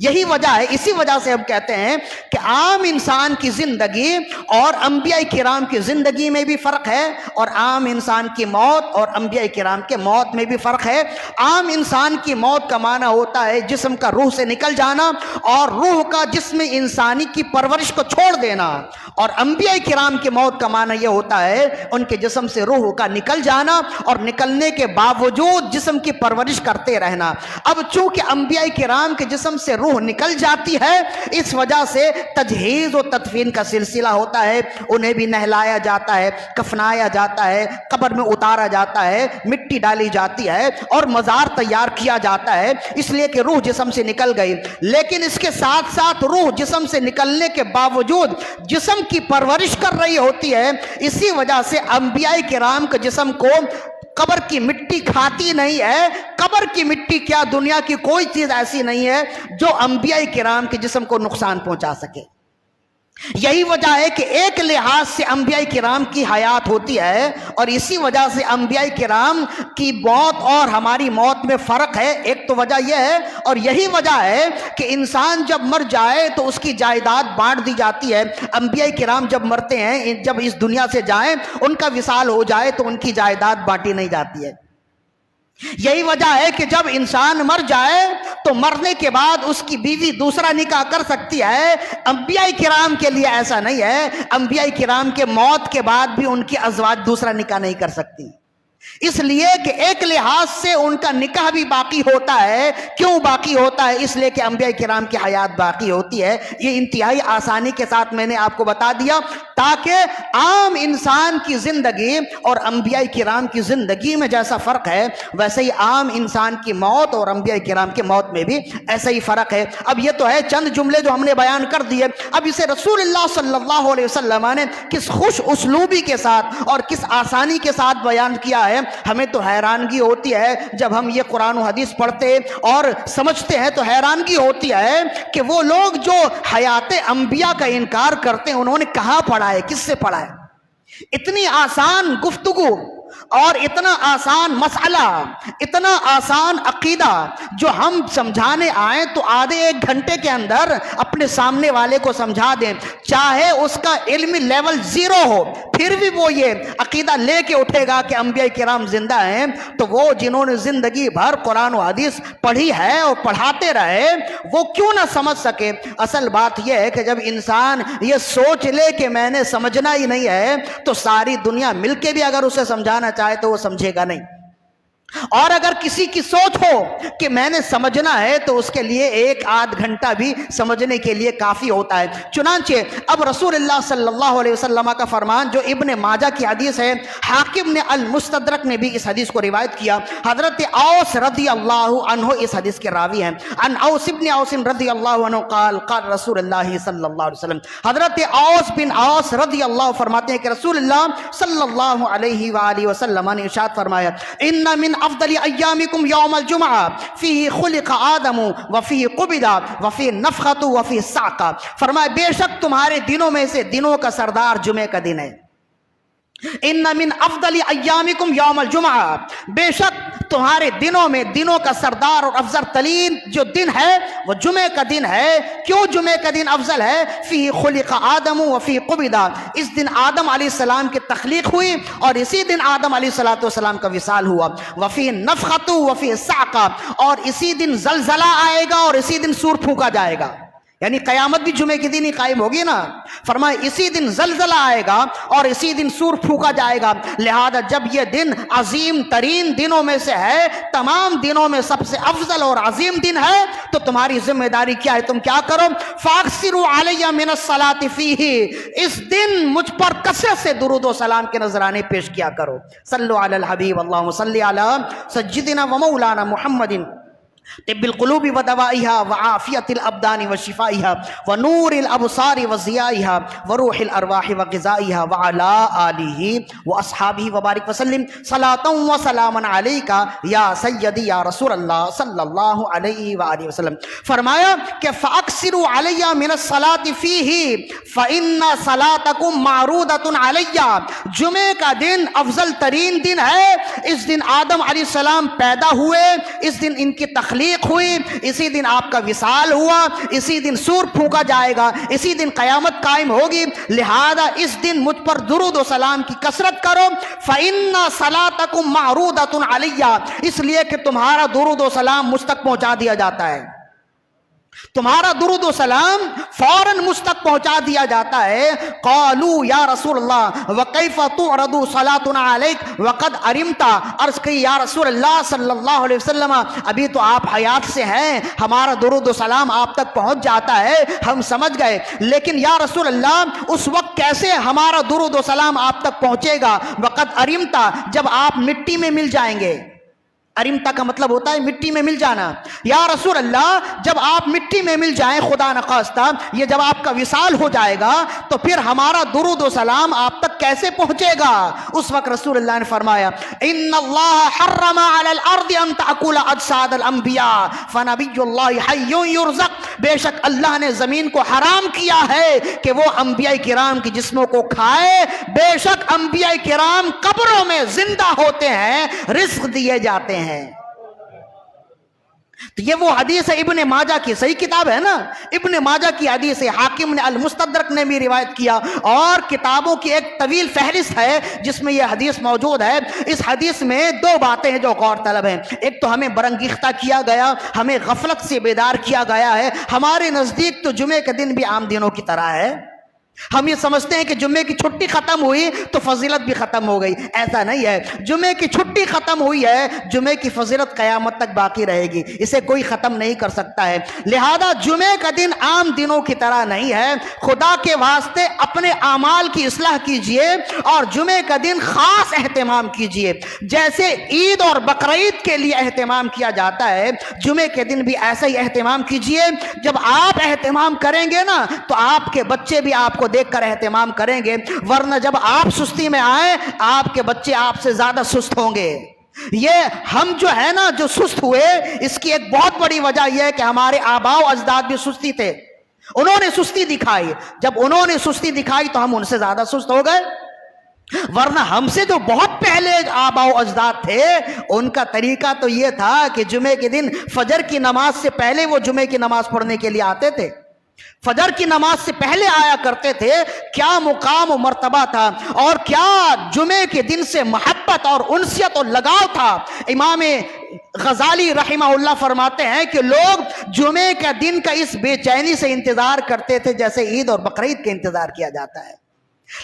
یہی وجہ ہے، اسی وجہ سے ہم کہتے ہیں کہ عام انسان کی زندگی اور انبیاء کرام کی زندگی میں بھی فرق ہے، اور عام انسان کی موت اور انبیاء کرام کے موت میں بھی فرق ہے۔ عام انسان کی موت کا معنی ہوتا ہے جسم کا روح سے نکل جانا اور روح کا جسم انسانی کی پرورش کو چھوڑ دینا، اور انبیاء کرام کی موت کا معنی یہ ہوتا ہے ان کے جسم سے روح کا نکل جانا اور نکلنے کے باوجود جسم کی پرورش کرتے رہنا۔ اب چونکہ انبیاء کرام کے جسم سے روح نکل جاتی ہے، اس وجہ سے تجہیز و تدفین کا سلسلہ ہوتا ہے، انہیں بھی نہلایا جاتا ہے، کفنایا جاتا ہے، قبر میں اتارا جاتا ہے، مٹی ڈالی جاتی ہے اور مزار تیار کیا جاتا ہے، اس لیے کہ روح جسم سے نکل گئی۔ لیکن اس کے ساتھ ساتھ روح جسم سے نکلنے کے باوجود جسم کی پرورش کر رہی ہوتی ہے، اسی وجہ سے انبیاء کرام کے جسم کو قبر کی مٹی کھاتی نہیں ہے۔ قبر کی مٹی کیا، دنیا کی کوئی چیز ایسی نہیں ہے جو انبیاء کرام کے جسم کو نقصان پہنچا سکے۔ یہی وجہ ہے کہ ایک لحاظ سے انبیاء کرام کی حیات ہوتی ہے، اور اسی وجہ سے انبیاء کرام کی موت اور ہماری موت میں فرق ہے۔ ایک تو وجہ یہ ہے، اور یہی وجہ ہے کہ انسان جب مر جائے تو اس کی جائیداد بانٹ دی جاتی ہے۔ انبیاء کرام جب مرتے ہیں، جب اس دنیا سے جائیں، ان کا وصال ہو جائے تو ان کی جائیداد بانٹی نہیں جاتی ہے۔ یہی وجہ ہے کہ جب انسان مر جائے تو مرنے کے بعد اس کی بیوی دوسرا نکاح کر سکتی ہے۔ انبیاء کرام کے لیے ایسا نہیں ہے، انبیاء کرام کے موت کے بعد بھی ان کی ازواج دوسرا نکاح نہیں کر سکتی، اس لیے کہ ایک لحاظ سے ان کا نکاح بھی باقی ہوتا ہے۔ کیوں باقی ہوتا ہے؟ اس لیے کہ انبیاء کرام کی حیات باقی ہوتی ہے۔ یہ انتہائی آسانی کے ساتھ میں نے آپ کو بتا دیا تاکہ عام انسان کی زندگی اور انبیاء کرام کی زندگی میں جیسا فرق ہے ویسے ہی عام انسان کی موت اور انبیاء کرام کی موت میں بھی ایسا ہی فرق ہے۔ اب یہ تو ہے چند جملے جو ہم نے بیان کر دیے، اب اسے رسول اللہ صلی اللہ علیہ وسلم نے کس خوش اسلوبی کے ساتھ اور کس آسانی کے ساتھ بیان کیا ہے۔ ہمیں تو حیرانگی ہوتی ہے جب ہم یہ قرآن و حدیث پڑھتے اور سمجھتے ہیں، تو حیرانگی ہوتی ہے کہ وہ لوگ جو حیات انبیاء کا انکار کرتے ہیں انہوں نے کہاں پڑھا ہے، کس سے پڑھا ہے؟ اتنی آسان گفتگو اور اتنا آسان مسئلہ، اتنا آسان عقیدہ جو ہم سمجھانے آئیں تو آدھے ایک گھنٹے کے اندر اپنے سامنے والے کو سمجھا دیں، چاہے اس کا علمی لیول 0 ہو، پھر بھی وہ یہ عقیدہ لے کے اٹھے گا کہ انبیاء کرام زندہ ہیں۔ تو وہ جنہوں نے زندگی بھر قرآن و حدیث پڑھی ہے اور پڑھاتے رہے، وہ کیوں نہ سمجھ سکے؟ اصل بات یہ ہے کہ جب انسان یہ سوچ لے کہ میں نے سمجھنا ہی نہیں ہے تو ساری دنیا مل کے بھی اگر اسے سمجھانا چاہے تو وہ سمجھے گا نہیں، اور اگر کسی کی سوچ ہو کہ میں نے سمجھنا ہے تو اس کے لیے 1-8 گھنٹہ بھی سمجھنے کے لیے کافی ہوتا ہے۔ چنانچہ اب رسول اللہ صلی اللہ علیہ وسلم کا فرمان جو ابن ماجہ کی حدیث ہے، حاکم نے المستدرک میں بھی اس حدیث کو روایت کیا، حضرت اوس رضی اللہ عنہ اس حدیث کے راوی ہیں۔ ان اوس بن اوس رضی اللہ عنہ قال قال رسول اللہ صلی اللہ علیہ وسلم، حضرت اوس بن اوس رضی اللہ فرماتے ہیں کہ رسول اللہ صلی اللہ علیہ وآلہ وسلم نے ارشاد فرمایا، ان من افضل ایامکم یوم الجمعہ فیہ خلق آدم وفیہ قبض وفیہ نفخۃ وفیہ صعقہ، فرمایا بے شک تمہارے دنوں میں سے دنوں کا سردار جمعہ کا دن ہے۔ ان من افضل ایامکم یوم الجمعہ، بے شک تمہارے دنوں میں دنوں کا سردار اور افضل ترین جو دن ہے وہ جمعے کا دن ہے۔ کیوں جمعے کا دن افضل ہے؟ فیہ خلق آدم وفیہ قبض، اس دن آدم علیہ السلام کی تخلیق ہوئی اور اسی دن آدم علیہ السلام کا وصال ہوا۔ وفیہ نفخۃ وفیہ صعقہ، اور اسی دن زلزلہ آئے گا اور اسی دن سور پھونکا جائے گا، یعنی قیامت بھی جمعے کے دن ہی قائم ہوگی نا۔ فرمائے اسی دن زلزلہ آئے گا اور اسی دن سور پھونکا جائے گا، لہذا جب یہ دن عظیم ترین دنوں میں سے ہے، تمام دنوں میں سب سے افضل اور عظیم دن ہے، تو تمہاری ذمہ داری کیا ہے؟ تم کیا کرو؟ فاکثروا علی من الصلاۃ فیہ، اس دن مجھ پر کثرت سے درود و سلام کے نذرانے پیش کیا کرو۔ صلوا علی الحبیب، اللہم صلی علی سیدنا و مولانا محمد طب القلوب ودوائها وعافیت الابدان وشفائها ونور الابصار وضیائها وروح الارواح وغذائها وعلى آلہ واصحابہ وبارک وسلم صلاۃ وسلاما علیک یا سیدی یا رسول اللہ صلی اللہ علیہ وآلہ وسلم۔ فرمایا کہ فاکثروا علی من الصلاۃ فیہ فإن صلاتکم معروضۃ علی، جمعے کا دن افضل ترین دن ہے۔ اس دن آدم علیہ السلام پیدا ہوئے، اس دن ان کی تخلیق ہوئی، اسی دن آپ کا وصال ہوا، اسی دن سور پھونکا جائے گا، اسی دن قیامت قائم ہوگی، لہذا اس دن مجھ پر درود و سلام کی کثرت کرو۔ فَإِنَّ صَلَاتَكُمْ مَعْرُودَةٌ عَلَيَّ، اس لیے کہ تمہارا درود و سلام مجھ تک پہنچا دیا جاتا ہے، تمہارا درود و سلام فوراً مجھ تک پہنچا دیا جاتا ہے۔ قالوا یا رسول اللہ وکیف تعرض صلاتنا علیک وقد ارمت، عرض کی یا رسول اللہ صلی اللہ علیہ وسلم ابھی تو آپ حیات سے ہیں، ہمارا درود و سلام آپ تک پہنچ جاتا ہے، ہم سمجھ گئے، لیکن یا رسول اللہ اس وقت کیسے ہمارا درود و سلام آپ تک پہنچے گا؟ وقد ارمت، جب آپ مٹی میں مل جائیں گے۔ ارمتا کا مطلب ہوتا ہے مٹی میں مل جانا۔ یا رسول اللہ جب آپ مٹی میں مل جائیں، خدا نخواستہ یہ جب آپ کا وصال ہو جائے گا تو پھر ہمارا درود و سلام آپ تک کیسے پہنچے گا؟ اس وقت رسول اللہ نے فرمایا ان اللہ حرم علی الارض ان تاکل اجساد الانبیاء فنبی اللہ حی یرزق، بے شک اللہ نے زمین کو حرام کیا ہے کہ وہ انبیاء کرام کی جسموں کو کھائے، بے شک انبیاء کرام قبروں میں زندہ ہوتے ہیں، رزق دیے جاتے ہیں۔ تو یہ وہ حدیث ہے ابن ماجہ کی، صحیح کتاب ہے نا، ابن ماجہ کی حدیث ہے، حاکم نے المستدرک نے بھی روایت کیا، اور کتابوں کی ایک طویل فہرست ہے جس میں یہ حدیث موجود ہے۔ اس حدیث میں دو باتیں ہیں جو غور طلب ہیں، ایک تو ہمیں برانگیختہ کیا گیا، ہمیں غفلت سے بیدار کیا گیا ہے۔ ہمارے نزدیک تو جمعے کے دن بھی عام دنوں کی طرح ہے، ہم یہ سمجھتے ہیں کہ جمعے کی چھٹی ختم ہوئی تو فضیلت بھی ختم ہو گئی، ایسا نہیں ہے۔ جمعے کی چھٹی ختم ہوئی ہے، جمعے کی فضیلت قیامت تک باقی رہے گی، اسے کوئی ختم نہیں کر سکتا ہے۔ لہذا جمعے کا دن عام دنوں کی طرح نہیں ہے، خدا کے واسطے اپنے اعمال کی اصلاح کیجئے اور جمعے کا دن خاص اہتمام کیجئے۔ جیسے عید اور بقرعید کے لیے اہتمام کیا جاتا ہے، جمعے کے دن بھی ایسا ہی اہتمام کیجئے۔ جب آپ اہتمام کریں گے نا تو آپ کے بچے بھی آپ کو دیکھ کر اہتمام کریں گے، ورنہ جب آپ سستی میں آئیں آپ کے بچے آپ سے زیادہ سست ہوں گے۔ یہ ہم جو ہے نا جو سست ہوئے، اس کی ایک بہت بڑی وجہ یہ ہے کہ ہمارے آباء و اجداد بھی سستی تھے، انہوں نے سستی دکھائی، جب انہوں نے سستی دکھائی تو ہم ان سے زیادہ سست ہو گئے، ورنہ ہم سے جو بہت پہلے آباء و اجداد تھے ان کا طریقہ تو یہ تھا کہ جمعے کے دن فجر کی نماز سے پہلے وہ جمعے کی نماز پڑھنے کے لیے آتے تھے، فجر کی نماز سے پہلے آیا کرتے تھے۔ کیا مقام و مرتبہ تھا اور کیا جمعے کے دن سے محبت اور انسیت اور لگاؤ تھا۔ امام غزالی رحمہ اللہ فرماتے ہیں کہ لوگ جمعے کا دن کا اس بے چینی سے انتظار کرتے تھے جیسے عید اور بقرعید کا انتظار کیا جاتا ہے۔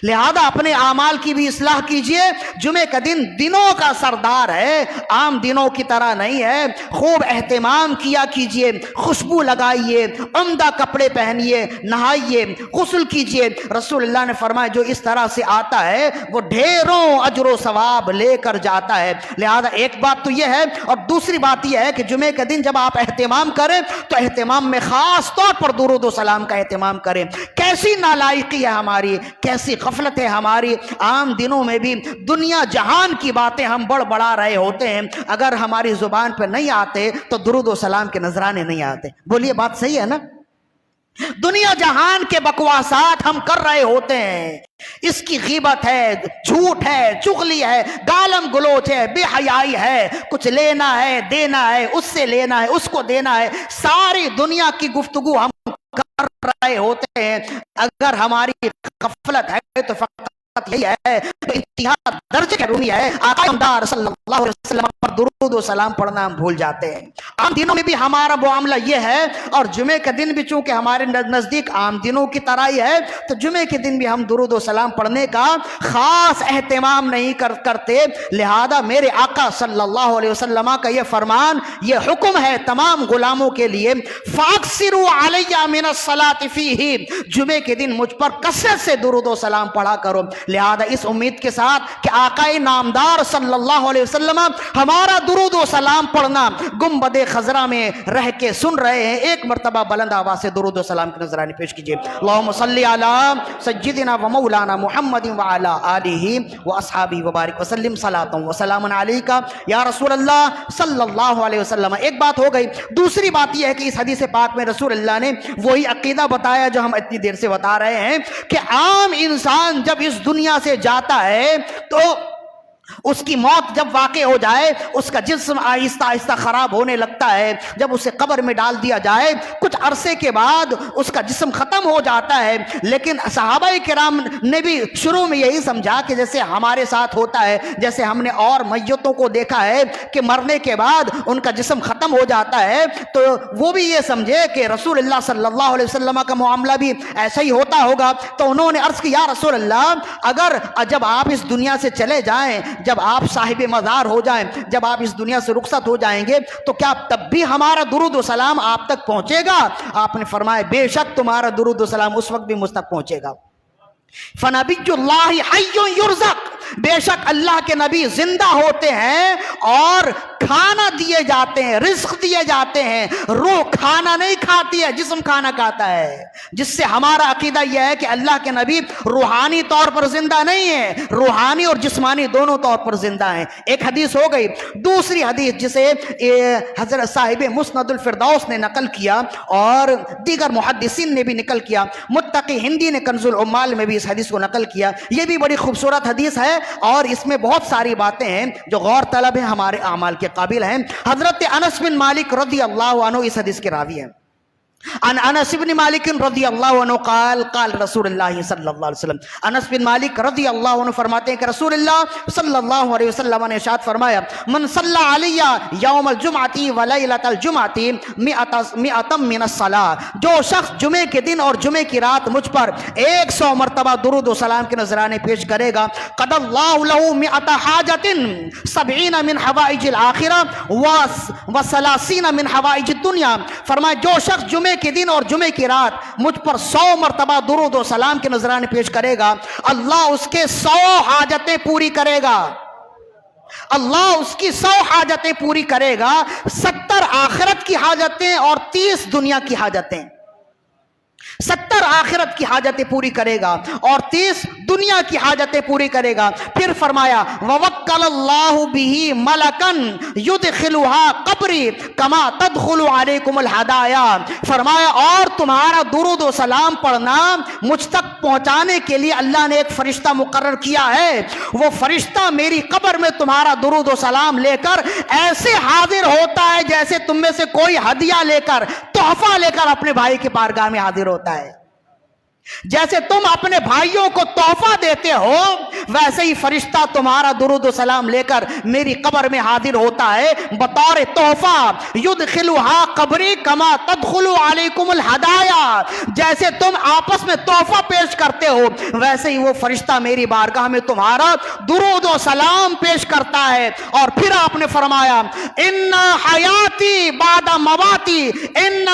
لہذا اپنے اعمال کی بھی اصلاح کیجئے، جمعے کا دن دنوں کا سردار ہے، عام دنوں کی طرح نہیں ہے، خوب اہتمام کیا کیجئے، خوشبو لگائیے، عمدہ کپڑے پہنیے، نہائیے، غسل کیجئے۔ رسول اللہ نے فرمایا جو اس طرح سے آتا ہے وہ ڈھیروں اجر و ثواب لے کر جاتا ہے۔ لہذا ایک بات تو یہ ہے، اور دوسری بات یہ ہے کہ جمعے کے دن جب آپ اہتمام کریں تو اہتمام میں خاص طور پر درود و سلام کا اہتمام کریں۔ کیسی نالائقی ہے ہماری، کیسی غفلت ہے ہماری، عام دنوں میں بھی دنیا جہان کی باتیں ہم بڑا رہے ہوتے ہیں، اگر ہماری زبان پہ نہیں آتے تو درود و سلام کے نذرانے نہیں آتے۔ بولیے بات صحیح ہے نا؟ دنیا جہان کے بکواسات ہم کر رہے ہوتے ہیں، اس کی غیبت ہے، جھوٹ ہے، چغلی ہے، گالم گلوچ ہے، بے حیائی ہے، کچھ لینا ہے دینا ہے، اس سے لینا ہے اس کو دینا ہے، ساری دنیا کی گفتگو ہم کر رہے ہوتے ہیں۔ اگر ہماری غفلت ہے تو فقط یہی ہے، انتہا درجے کی رومی ہے، آقا نامدار صلی اللہ علیہ وسلم پر درود و سلام پڑھنا ہم بھول جاتے ہیں۔ عام دنوں میں بھی ہمارا معاملہ یہ ہے، اور جمعے کے دن بھی چونکہ ہمارے نزدیک عام دنوں کی طرح ہی ہے، تو جمعے کے دن بھی ہم درود و سلام پڑھنے کا خاص اہتمام نہیں کرتے۔ لہذا میرے آقا صلی اللہ علیہ وسلم کا یہ فرمان، یہ حکم ہے تمام غلاموں کے لیے، فاکثروا علی من الصلاۃ فیہ، جمعے کے دن مجھ پر کثرت سے درود و سلام پڑھا کرو۔ لہذا اس امید کے ساتھ کہ آقا نامدار صلی اللہ علیہ وسلم ہمارا درود و سلام پڑھنا گنبد خضرا میں رہ کے سن رہے ہیں، ایک مرتبہ بلند آواز سے درود و سلام کی نذرانی پیش کیجیے۔ اللہم صلی علی سیدنا و مولانا محمد وعلی آلہ واصحابہ وبارک وسلم، صلاۃ و سلام علیک یا رسول اللہ صلی اللہ علیہ وسلم۔ ایک بات ہو گئی، دوسری بات یہ ہے کہ اس حدیث پاک میں رسول اللہ نے وہی عقیدہ بتایا جو ہم اتنی دیر سے بتا رہے ہیں، کہ عام انسان جب اس دنیا سے جاتا ہے تو اس کی موت جب واقع ہو جائے، اس کا جسم آہستہ آہستہ خراب ہونے لگتا ہے، جب اسے قبر میں ڈال دیا جائے کچھ عرصے کے بعد اس کا جسم ختم ہو جاتا ہے۔ لیکن صحابہ کرام نے بھی شروع میں یہی سمجھا کہ جیسے ہمارے ساتھ ہوتا ہے، جیسے ہم نے اور میتوں کو دیکھا ہے کہ مرنے کے بعد ان کا جسم ختم ہو جاتا ہے، تو وہ بھی یہ سمجھے کہ رسول اللہ صلی اللہ علیہ وسلم کا معاملہ بھی ایسا ہی ہوتا ہوگا۔ تو انہوں نے عرض کیا، یا رسول اللہ، اگر جب آپ اس دنیا سے چلے جائیں، جب آپ صاحب مزار ہو جائیں، جب آپ اس دنیا سے رخصت ہو جائیں گے، تو کیا تب بھی ہمارا درود و سلام آپ تک پہنچے گا؟ آپ نے فرمایا، بے شک تمہارا درود و سلام اس وقت بھی مجھ تک پہنچے گا۔ فنبی اللہ حی یرزق، بے شک اللہ کے نبی زندہ ہوتے ہیں اور کھانا دیے جاتے ہیں، رزق دیے جاتے ہیں۔ روح کھانا نہیں کھاتی ہے، جسم کھانا کھاتا ہے، جس سے ہمارا عقیدہ یہ ہے کہ اللہ کے نبی روحانی طور پر زندہ نہیں ہے، روحانی اور جسمانی دونوں طور پر زندہ ہیں۔ ایک حدیث ہو گئی۔ دوسری حدیث جسے حضرت صاحب مسند الفردوس نے نقل کیا اور دیگر محدثین نے بھی نقل کیا، متقی ہندی نے کنز العمال میں بھی اس حدیث کو نقل کیا۔ یہ بھی بڑی خوبصورت حدیث ہے اور اس میں بہت ساری باتیں ہیں جو غور طلب ہیں، ہمارے اعمال کے قابل ہیں۔ حضرت انس بن مالک رضی اللہ عنہ اس حدیث کے راوی ہیں۔ عن انس بن مالک رضی اللہ عنہ قال قال رسول اللہ صلی اللہ علیہ وسلم، انس بن مالک رضی اللہ عنہ فرماتے ہیں کہ رسول اللہ صلی اللہ علیہ وسلم نے ارشاد فرمایا، من صلی علی یوم الجمعۃ ولیلۃ الجمعۃ مئۃ من الصلاۃ، جو شخص جمعے کے دن اور جمعے کی رات مجھ پر 100 مرتبہ درود و سلام کے نذرانے پیش کرے گا، قد اللہ له مئۃ حاجۃ 70 من حوائج الآخرہ و30 من حوائج الدنیا، فرمایا جو شخص جمعے کے دن اور جمعے کی رات مجھ پر 100 مرتبہ درود و سلام کے نذرانے پیش کرے گا، اللہ اس کے 100 حاجتیں پوری کرے گا، اللہ اس کی 100 حاجتیں پوری کرے گا، 70 آخرت کی حاجتیں اور 30 دنیا کی حاجتیں، 70 آخرت کی حاجتیں پوری کرے گا اور 30 دنیا کی حاجتیں پوری کرے گا۔ پھر فرمایا، وَوَكَّلَ اللَّهُ بِهِ مَلَكًا يُدْخِلُهَا قَبْرِي كَمَا تَدْخُلُ عَلَيْكُمُ الْهَدَايَا، فرمایا اور تمہارا درود و سلام پڑھنا مجھ تک پہنچانے کے لیے اللہ نے ایک فرشتہ مقرر کیا ہے، وہ فرشتہ میری قبر میں تمہارا درود و سلام لے کر ایسے حاضر ہوتا ہے جیسے تم میں سے کوئی ہدیہ لے کر، تحفہ لے کر اپنے بھائی کی بارگاہ میں حاضر ہوتا ہے۔ جیسے تم اپنے بھائیوں کو تحفہ دیتے ہو، ویسے ہی فرشتہ تمہارا درود و سلام لے کر میری قبر میں حاضر ہوتا ہے بطور تحفہ۔ یدخلها قبری کما تدخل علیکم الہدایا، جیسے تم آپس میں تحفہ پیش کرتے ہو، ویسے ہی وہ فرشتہ میری بارگاہ میں تمہارا درود و سلام پیش کرتا ہے۔ اور پھر آپ نے فرمایا، ان حیاتی بعد مماتی، ان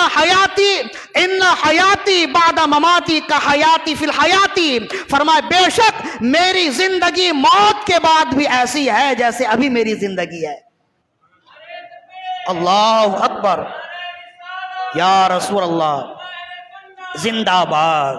حیاتی بعد مماتی کا حیاتی فی الحیاتی، فرمائے بے شک میری زندگی موت کے بعد بھی ایسی ہے جیسے ابھی میری زندگی ہے۔ اللہ اکبر، یا رسول اللہ، زندہ باد۔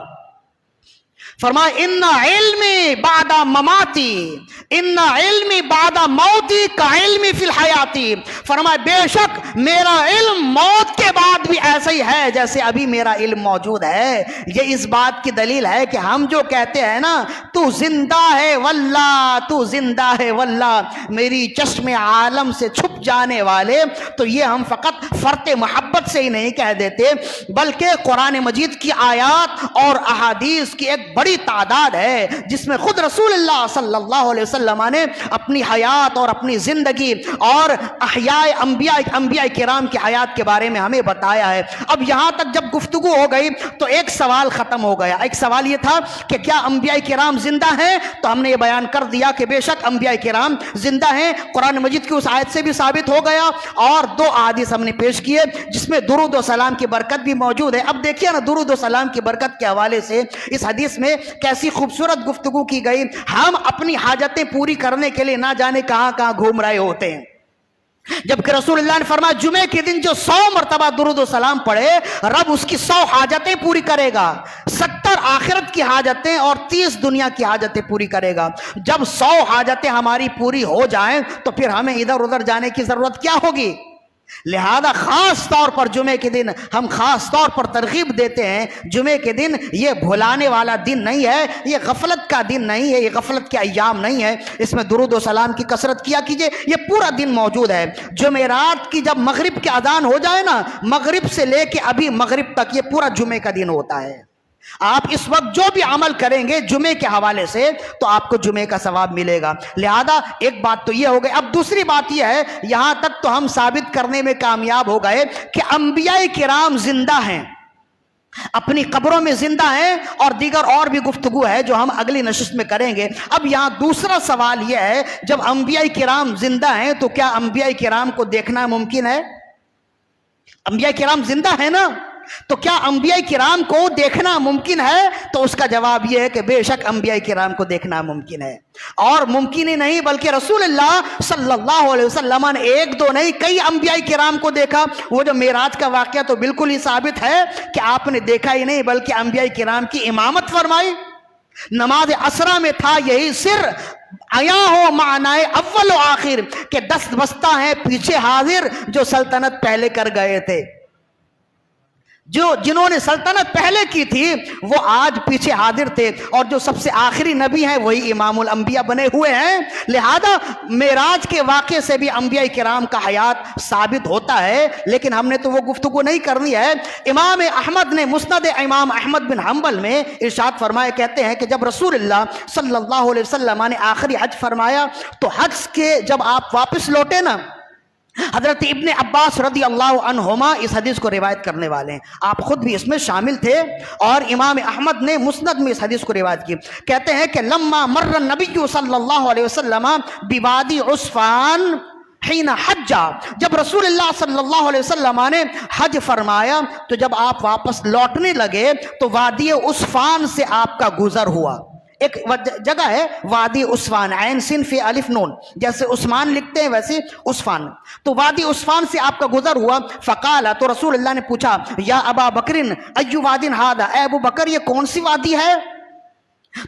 فرمایا ان علمی بعد مماتی، ان علمی بعد موتی کا علمی فی الحیاتی، فرمایا بے شک میرا علم موت کے بعد بھی ایسا ہی ہے جیسے ابھی میرا علم موجود ہے۔ یہ اس بات کی دلیل ہے کہ ہم جو کہتے ہیں نا تو زندہ ہے واللہ، تو زندہ ہے واللہ، میری چشم عالم سے چھپ جانے والے، تو یہ ہم فقط فرط محبت سے ہی نہیں کہہ دیتے، بلکہ قرآن مجید کی آیات اور احادیث کی ایک بڑی تعداد ہے جس میں خود رسول اللہ صلی اللہ علیہ وسلم نے اپنی حیات اور اپنی زندگی اور احیاء انبیاء کرام کی حیات کے بارے میں ہمیں بتایا ہے۔ اب یہاں تک جب گفتگو ہو گئی تو ایک سوال ختم ہو گیا۔ ایک سوال یہ تھا کہ کیا انبیاء کرام زندہ ہیں؟ تو ہم نے یہ بیان کر دیا کہ بے شک انبیاء کرام زندہ ہیں، قرآن مجید کی اس آیت سے بھی ثابت ہو گیا، اور دو احادیث ہم نے پیش کیے جس میں درود و سلام کی برکت بھی موجود ہے۔ اب دیکھیے نا، درود و سلام کی برکت کے حوالے سے اس حدیث میں کیسی خوبصورت گفتگو کی گئی۔ ہم اپنی حاجتیں پوری کرنے کے لیے نہ جانے کہاں کہاں گھوم رہے ہوتے ہیں، جبکہ رسول اللہ نے فرمایا جمعے کے دن جو 100 مرتبہ درود و سلام پڑھے رب اس کی 100 حاجتیں پوری کرے گا، 70 آخرت کی حاجتیں اور 30 دنیا کی حاجتیں پوری کرے گا۔ جب 100 حاجتیں ہماری پوری ہو جائیں تو پھر ہمیں ادھر ادھر جانے کی ضرورت کیا ہوگی؟ لہذا خاص طور پر جمعے کے دن ہم خاص طور پر ترغیب دیتے ہیں، جمعے کے دن یہ بھلانے والا دن نہیں ہے، یہ غفلت کا دن نہیں ہے، یہ غفلت کے ایام نہیں ہے، اس میں درود و سلام کی کثرت کیا کیجئے، یہ پورا دن موجود ہے۔ جمعرات کی جب مغرب کی اذان ہو جائے نا، مغرب سے لے کے ابھی مغرب تک یہ پورا جمعے کا دن ہوتا ہے۔ آپ اس وقت جو بھی عمل کریں گے جمعے کے حوالے سے تو آپ کو جمعے کا ثواب ملے گا۔ لہذا ایک بات تو یہ ہو گئی۔ اب دوسری بات یہ ہے، یہاں تک تو ہم ثابت کرنے میں کامیاب ہو گئے کہ انبیاء کرام زندہ ہیں، اپنی قبروں میں زندہ ہیں، اور دیگر اور بھی گفتگو ہے جو ہم اگلی نشست میں کریں گے۔ اب یہاں دوسرا سوال یہ ہے، جب انبیاء کرام زندہ ہیں تو کیا انبیاء کرام کو دیکھنا ممکن ہے؟ انبیاء کرام زندہ ہیں نا، تو کیا انبیاء کرام کو دیکھنا ممکن ہے؟ تو اس کا جواب یہ ہے کہ بے شک انبیاء کرام کو دیکھنا ممکن ہے، اور ممکن ہی نہیں بلکہ رسول اللہ صلی اللہ علیہ وسلم نے ایک دو نہیں کئی انبیاء کرام کو دیکھا۔ وہ جو معراج کا واقعہ تو بالکل ہی ثابت ہے کہ آپ نے دیکھا ہی نہیں بلکہ انبیاء کرام کی امامت فرمائی۔ نماز اسرا میں تھا یہی سر، آیا ہو معنی اول و آخر، کہ دست بستہ ہیں پیچھے حاضر جو سلطنت پہلے کر گئے تھے، جنہوں نے سلطنت پہلے کی تھی وہ آج پیچھے حاضر تھے، اور جو سب سے آخری نبی ہیں وہی امام الانبیاء بنے ہوئے ہیں۔ لہذا معراج کے واقعے سے بھی انبیاء کرام کا حیات ثابت ہوتا ہے، لیکن ہم نے تو وہ گفتگو نہیں کرنی ہے۔ امام احمد نے مسند امام احمد بن حنبل میں ارشاد فرمایا، کہتے ہیں کہ جب رسول اللہ صلی اللہ علیہ وسلم نے آخری حج فرمایا تو حج کے جب آپ واپس لوٹے نا، حضرت ابن عباس رضی اللہ عنہما اس حدیث کو روایت کرنے والے ہیں، آپ خود بھی اس میں شامل تھے، اور امام احمد نے مسند میں اس حدیث کو روایت کی۔ کہتے ہیں کہ لما مر النبی صلی اللہ علیہ وسلم بوادی عسفان حین حجا، جب رسول اللہ صلی اللہ علیہ وسلم نے حج فرمایا تو جب آپ واپس لوٹنے لگے تو وادی عسفان سے آپ کا گزر ہوا۔ ایک جگہ ہے وادی عسفان، عین سین فی الف نون، جیسے عثمان لکھتے ہیں ویسے عسفان، تو وادی عسفان سے آپ کا گزر ہوا۔ فقال، تو رسول اللہ نے پوچھا، یا ابا بکرن ایو وادن ھذا، اے ابو بکر یہ کون سی وادی ہے؟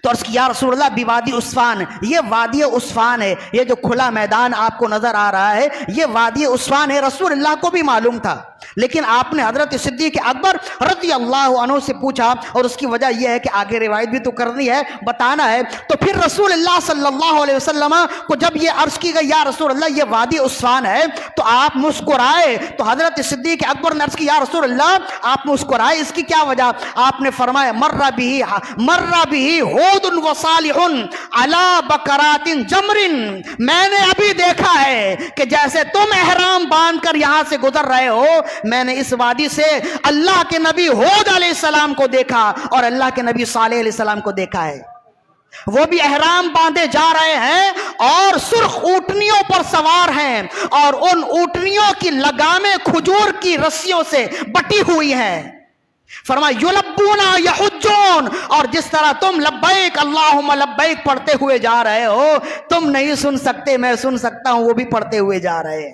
تو عرض کی یا رسول اللہ بوادی عسفان، یہ وادی عسفان ہے، یہ جو کھلا میدان آپ کو نظر آ رہا ہے یہ وادی عسفان ہے۔ رسول اللہ کو بھی معلوم تھا، لیکن آپ نے حضرت صدیق اکبر رضی اللہ عنہ سے پوچھا، اور اس کی وجہ یہ ہے کہ آگے روایت بھی تو کرنی ہے، بتانا ہے۔ تو پھر رسول اللہ صلی اللہ علیہ وسلم کو جب یہ عرض کی گئی یا رسول اللہ یہ وادی عسفان ہے تو آپ مسکرائے، تو حضرت صدیق اکبر نے عرض کی یا رسول اللہ آپ مسکرائے، اس کی کیا وجہ؟ آپ نے فرمایا مر بھی ہود و صالح علی بکرات جمر، میں نے ابھی دیکھا ہے کہ جیسے تم احرام باندھ کر یہاں سے گزر رہے ہو، میں نے اس وادی سے اللہ کے نبی ہود علیہ السلام کو دیکھا اور اللہ کے نبی صالح علیہ السلام کو دیکھا ہے، وہ بھی احرام باندھے جا رہے ہیں اور سرخ اونٹنیوں پر سوار ہیں، اور ان اونٹنیوں کی لگامیں کھجور کی رسیوں سے بٹی ہوئی ہیں۔ فرمایا یلبون یحجون، اور جس طرح تم لبیک اللہم لبیک پڑھتے ہوئے جا رہے ہو، تم نہیں سن سکتے میں سن سکتا ہوں، وہ بھی پڑھتے ہوئے جا رہے ہیں۔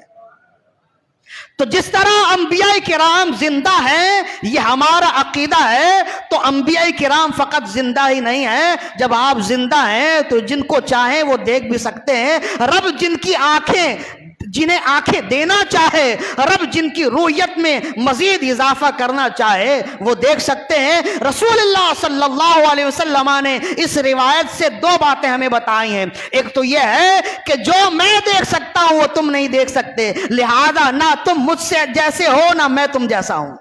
تو جس طرح انبیاء کرام زندہ ہیں یہ ہمارا عقیدہ ہے، تو انبیاء کرام فقط زندہ ہی نہیں ہیں، جب آپ زندہ ہیں تو جن کو چاہیں وہ دیکھ بھی سکتے ہیں۔ رب جنہیں آنکھیں دینا چاہے، رب جن کی رویت میں مزید اضافہ کرنا چاہے وہ دیکھ سکتے ہیں۔ رسول اللہ صلی اللہ علیہ وسلم نے اس روایت سے دو باتیں ہمیں بتائی ہیں۔ ایک تو یہ ہے کہ جو میں دیکھ سکتا ہوں وہ تم نہیں دیکھ سکتے، لہذا نہ تم مجھ سے جیسے ہو نہ میں تم جیسا ہوں،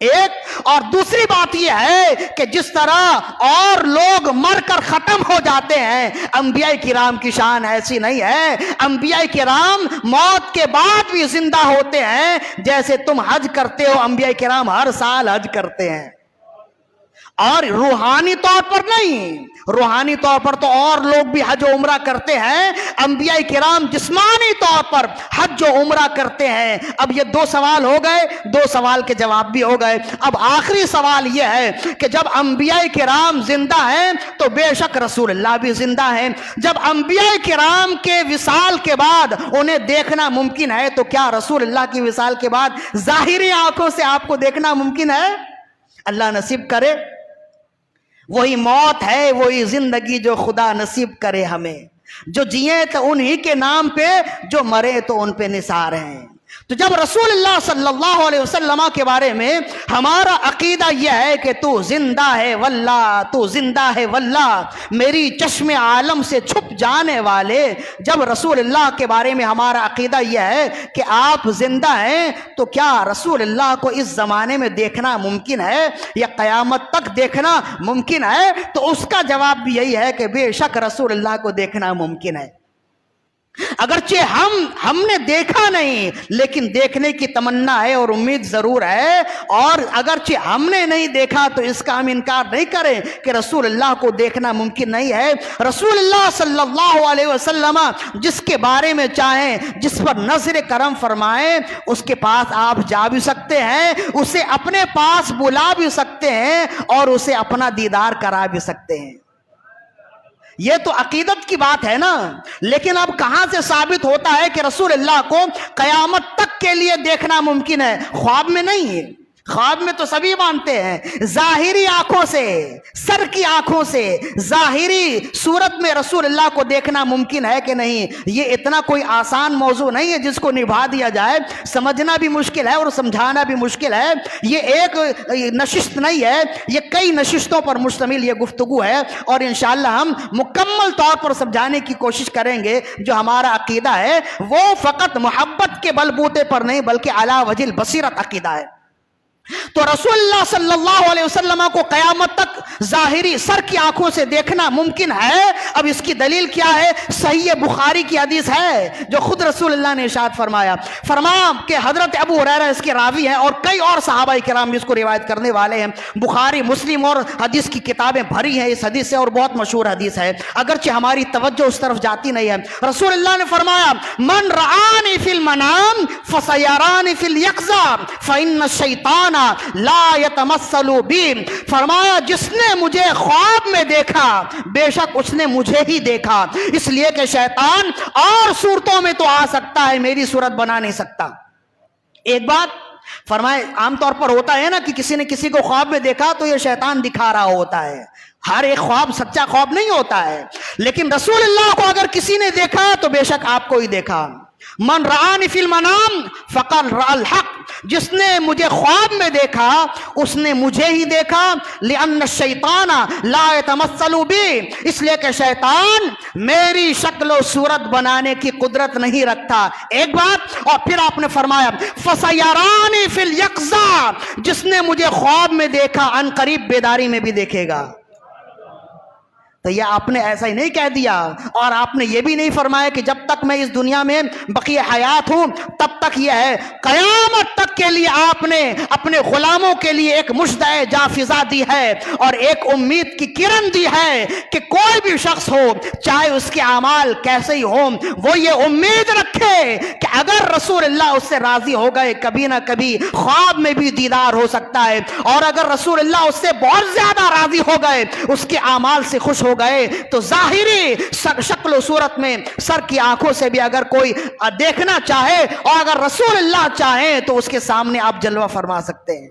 ایک۔ اور دوسری بات یہ ہے کہ جس طرح اور لوگ مر کر ختم ہو جاتے ہیں، انبیاء کرام کی شان ایسی نہیں ہے۔ انبیاء کرام موت کے بعد بھی زندہ ہوتے ہیں، جیسے تم حج کرتے ہو انبیاء کرام ہر سال حج کرتے ہیں، اور روحانی طور پر نہیں، روحانی طور پر تو اور لوگ بھی حج و عمرہ کرتے ہیں، انبیاء کرام جسمانی طور پر حج و عمرہ کرتے ہیں۔ اب یہ دو سوال ہو گئے، دو سوال کے جواب بھی ہو گئے۔ اب آخری سوال یہ ہے کہ جب انبیاء کرام زندہ ہیں تو بے شک رسول اللہ بھی زندہ ہیں۔ جب انبیاء کرام کے وصال کے بعد انہیں دیکھنا ممکن ہے تو کیا رسول اللہ کی وصال کے بعد ظاہری آنکھوں سے آپ کو دیکھنا ممکن ہے؟ اللہ نصیب کرے۔ وہی موت ہے، وہی زندگی جو خدا نصیب کرے ہمیں، جو جیے تو انہی کے نام پہ، جو مرے تو ان پہ نثار ہیں۔ تو جب رسول اللہ صلی اللہ علیہ وسلم کے بارے میں ہمارا عقیدہ یہ ہے کہ تو زندہ ہے واللہ، تو زندہ ہے واللہ، میری چشم عالم سے چھپ جانے والے، جب رسول اللہ کے بارے میں ہمارا عقیدہ یہ ہے کہ آپ زندہ ہیں، تو کیا رسول اللہ کو اس زمانے میں دیکھنا ممکن ہے یا قیامت تک دیکھنا ممکن ہے؟ تو اس کا جواب بھی یہی ہے کہ بے شک رسول اللہ کو دیکھنا ممکن ہے۔ اگرچہ ہم نے دیکھا نہیں، لیکن دیکھنے کی تمنا ہے اور امید ضرور ہے، اور اگرچہ ہم نے نہیں دیکھا تو اس کا ہم انکار نہیں کریں کہ رسول اللہ کو دیکھنا ممکن نہیں ہے۔ رسول اللہ صلی اللہ علیہ وسلم جس کے بارے میں چاہیں، جس پر نظر کرم فرمائیں، اس کے پاس آپ جا بھی سکتے ہیں، اسے اپنے پاس بلا بھی سکتے ہیں، اور اسے اپنا دیدار کرا بھی سکتے ہیں۔ یہ تو عقیدت کی بات ہے نا، لیکن اب کہاں سے ثابت ہوتا ہے کہ رسول اللہ کو قیامت تک کے لیے دیکھنا ممکن ہے؟ خواب میں نہیں ہے، خواب میں تو سبھی مانتے ہیں، ظاہری آنکھوں سے، سر کی آنکھوں سے، ظاہری صورت میں رسول اللہ کو دیکھنا ممکن ہے کہ نہیں؟ یہ اتنا کوئی آسان موضوع نہیں ہے جس کو نبھا دیا جائے، سمجھنا بھی مشکل ہے اور سمجھانا بھی مشکل ہے۔ یہ ایک نشست نہیں ہے، یہ کئی نشستوں پر مشتمل یہ گفتگو ہے، اور انشاءاللہ ہم مکمل طور پر سمجھانے کی کوشش کریں گے۔ جو ہمارا عقیدہ ہے وہ فقط محبت کے بل بوتے پر نہیں بلکہ علی وجہ البصیرت عقیدہ ہے۔ تو رسول اللہ صلی اللہ علیہ وسلم کو قیامت تک ظاہری سر کی آنکھوں سے دیکھنا ممکن ہے۔ اب اس کی دلیل کیا ہے؟ صحیح بخاری کی حدیث ہے جو خود رسول اللہ نے ارشاد فرمایا کہ حضرت ابو ہریرہ اس کے راوی ہیں، اور کئی اور صحابہ کرام اس کو روایت کرنے والے ہیں، بخاری مسلم اور حدیث کی کتابیں بھری ہیں اس حدیث سے، اور بہت مشہور حدیث ہے، اگرچہ ہماری توجہ اس طرف جاتی نہیں ہے۔ رسول اللہ نے فرمایا من رآنی فی المنام فسیرانی فی الیقظہ فإن الشیطان لا یتمثل بی، فرمایا جس نے مجھے خواب میں دیکھا بے شک اس نے مجھے ہی دیکھا، اس لیے کہ شیطان اور صورتوں میں تو آ سکتا ہے، میری صورت بنا نہیں سکتا۔ ایک بات فرمائے، عام طور پر ہوتا ہے نا کہ کسی نے کسی کو خواب میں دیکھا تو یہ شیطان دکھا رہا ہوتا ہے، ہر ایک خواب سچا خواب نہیں ہوتا ہے، لیکن رسول اللہ کو اگر کسی نے دیکھا تو بے شک آپ کو ہی دیکھا۔ من رآنی فی المنام فقد رأى الحق، جس نے مجھے خواب میں دیکھا اس نے مجھے ہی دیکھا۔ لأن الشیطان لا يتمثل بی، اس لیے کہ شیطان میری شکل و صورت بنانے کی قدرت نہیں رکھتا۔ ایک بات، اور پھر آپ نے فرمایا فسیرانی فی الیقظہ، جس نے مجھے خواب میں دیکھا ان قریب بیداری میں بھی دیکھے گا۔ تو یہ آپ نے ایسا ہی نہیں کہہ دیا، اور آپ نے یہ بھی نہیں فرمایا کہ جب تک میں اس دنیا میں بقیہ حیات ہوں تب تک یہ ہے۔ قیامت تک کے لیے آپ نے اپنے غلاموں کے لیے ایک مژدہ جاں فضا دی ہے، اور ایک امید کی کرن دی ہے کہ کوئی بھی شخص ہو چاہے اس کے اعمال کیسے ہی ہوں، وہ یہ امید رکھے کہ اگر رسول اللہ اس سے راضی ہو گئے کبھی نہ کبھی خواب میں بھی دیدار ہو سکتا ہے، اور اگر رسول اللہ اس سے بہت زیادہ راضی ہو گئے، اس کے اعمال سے خوش ہو ہو گئے تو ظاہری شکل و صورت میں سر کی آنکھوں سے بھی اگر کوئی دیکھنا چاہے اور اگر رسول اللہ چاہیں تو اس کے سامنے آپ جلوہ فرما سکتے ہیں.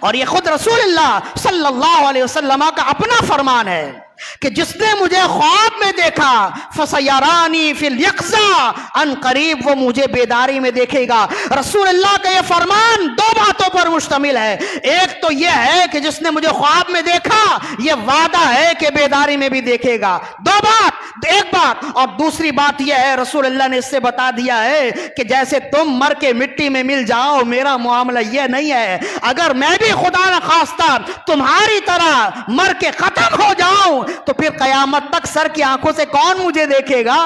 اور یہ خود رسول اللہ صلی اللہ علیہ وسلم کا اپنا فرمان ہے کہ جس نے مجھے خواب میں دیکھا فَسَيَرَانِي فِي الْيَقْظَةِ ان قریب وہ مجھے بیداری میں دیکھے گا. رسول اللہ کا یہ فرمان دو باتوں پر مشتمل ہے. ایک تو یہ ہے کہ جس نے مجھے خواب میں دیکھا یہ وعدہ ہے کہ بیداری میں بھی دیکھے گا. دو بات، ایک بات. اور دوسری بات یہ ہے رسول اللہ نے اس سے بتا دیا ہے کہ جیسے تم مر کے مٹی میں مل جاؤ میرا معاملہ یہ نہیں ہے. اگر میں بھی خدا نخواستہ تمہاری طرح مر کے ختم ہو جاؤں تو پھر قیامت تک سر کی آنکھوں سے کون مجھے دیکھے گا؟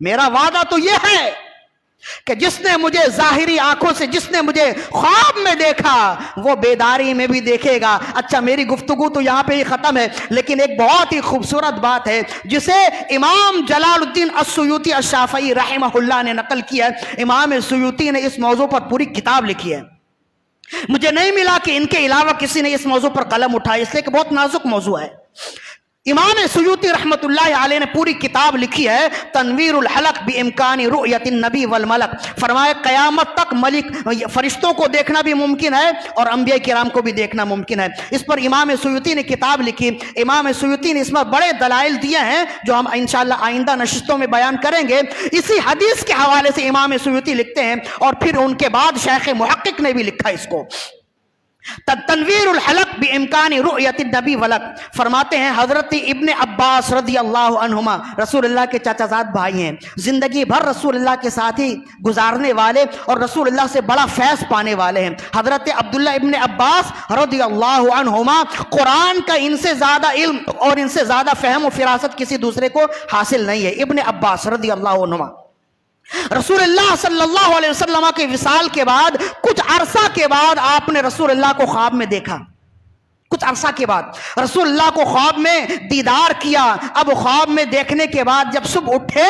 میرا وعدہ تو یہ ہے کہ جس نے مجھے ظاہری آنکھوں سے، جس نے مجھے خواب میں دیکھا وہ بیداری میں بھی دیکھے گا. اچھا میری گفتگو تو یہاں پہ ہی ختم ہے، لیکن ایک بہت ہی خوبصورت بات ہے جسے امام جلال الدین السیوطی الشافعی رحمہ اللہ نے نقل کیا ہے. امام سیوطی نے اس موضوع پر پوری کتاب لکھی ہے. مجھے نہیں ملا کہ ان کے علاوہ کسی نے اس موضوع پر قلم اٹھائی، اس لیے کہ بہت نازک موضوع ہے. امام سیوطی رحمت اللہ علیہ نے پوری کتاب لکھی ہے تنویر الحلق بامکان رؤیت النبی والملک. فرمایا قیامت تک فرشتوں کو دیکھنا بھی ممکن ہے اور انبیاء کرام کو بھی دیکھنا ممکن ہے. اس پر امام سیوطی نے کتاب لکھی. امام سیوطی نے اس میں بڑے دلائل دیے ہیں جو ہم انشاءاللہ آئندہ نشستوں میں بیان کریں گے. اسی حدیث کے حوالے سے امام سیوطی لکھتے ہیں اور پھر ان کے بعد شیخ محقق نے بھی لکھا اس کو تنویر الحلق بامکان رؤیت النبی ولک. فرماتے ہیں حضرت ابن عباس رضی اللہ عنہما رسول اللہ کے چاچا زاد بھائی ہیں، زندگی بھر رسول اللہ کے ساتھ ہی گزارنے والے اور رسول اللہ سے بڑا فیض پانے والے ہیں. حضرت عبداللہ ابن عباس رضی اللہ عنہما قرآن کا ان سے زیادہ علم اور ان سے زیادہ فہم و فراست کسی دوسرے کو حاصل نہیں ہے. ابن عباس رضی اللہ عنہما رسول اللہ صلی اللہ علیہ وسلم کے وصال کے بعد کچھ عرصہ کے بعد آپ نے رسول اللہ کو خواب میں دیکھا. کچھ عرصہ کے بعد رسول اللہ کو خواب میں دیدار کیا. اب خواب میں دیکھنے کے بعد جب صبح اٹھے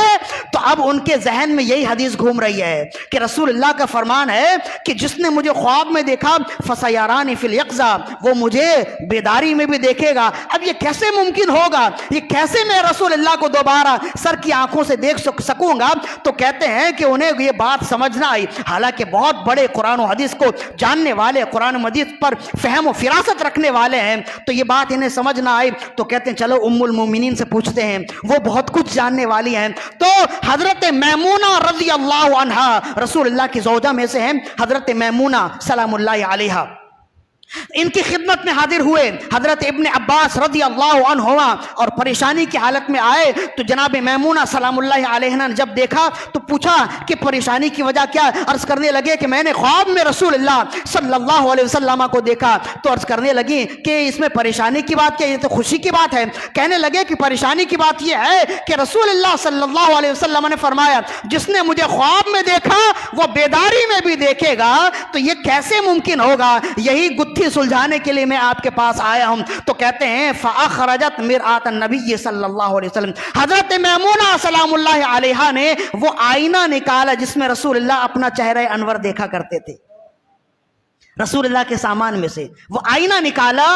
تو اب ان کے ذہن میں یہی حدیث گھوم رہی ہے کہ رسول اللہ کا فرمان ہے کہ جس نے مجھے خواب میں دیکھا فَسَيَرَانِي فِي الْيَقْظَةِ وہ مجھے بیداری میں بھی دیکھے گا. اب یہ کیسے ممکن ہوگا؟ یہ کیسے میں رسول اللہ کو دوبارہ سر کی آنکھوں سے دیکھ سکوں گا؟ تو کہتے ہیں کہ انہیں یہ بات سمجھ نہ آئی. حالانکہ بہت بڑے قرآن و حدیث کو جاننے والے، قرآن و حدیث پر فہم و فراست رکھنے والے ہیں، تو یہ بات انہیں سمجھ نہ آئی. تو کہتے ہیں چلو ام المومنین سے پوچھتے ہیں، وہ بہت کچھ جاننے والی ہیں. تو حضرت میمونہ رضی اللہ عنہا رسول اللہ کی زوجہ میں سے ہیں. حضرت میمونہ سلام اللہ علیہا ان کی خدمت میں حاضر ہوئے. حضرت ابن عباس رضی اللہ عنہما اور پریشانی کی حالت میں آئے تو جناب میمونہ سلام اللہ علیہ نے جب دیکھا تو پوچھا کہ پریشانی کی وجہ کیا؟ عرض کرنے لگے کہ میں نے خواب میں رسول اللہ صلی اللہ علیہ وسلم کو دیکھا. تو عرض کرنے لگی کہ اس میں پریشانی کی بات کیا؟ یہ تو خوشی کی بات ہے. کہنے لگے کہ پریشانی کی بات یہ ہے کہ رسول اللہ صلی اللہ علیہ وسلم نے فرمایا جس نے مجھے خواب میں دیکھا وہ بیداری میں بھی دیکھے گا. تو یہ کیسے ممکن ہوگا؟ یہی گتھی سلجھانے کے لیے میں آپ کے پاس آیا ہوں. تو کہتے ہیں فَأَخْرَجَتْ مِرْآتَ النَّبِيِّ صلی اللہ علیہ وسلم. حضرت میمونہ سلام اللہ علیہا نے وہ آئینہ نکالا جس میں رسول اللہ اپنا چہرہ انور دیکھا کرتے تھے. رسول اللہ کے سامان میں سے وہ آئینہ نکالا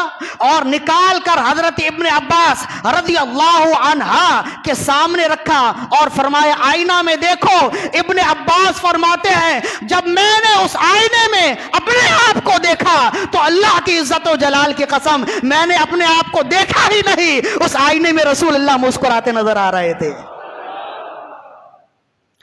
اور نکال کر حضرت ابن عباس رضی اللہ عنہ کے سامنے رکھا اور فرمایا آئینہ میں دیکھو. ابن عباس فرماتے ہیں جب میں نے اس آئینے میں اپنے آپ کو دیکھا تو اللہ کی عزت و جلال کی قسم میں نے اپنے آپ کو دیکھا ہی نہیں. اس آئینے میں رسول اللہ مسکراتے نظر آ رہے تھے.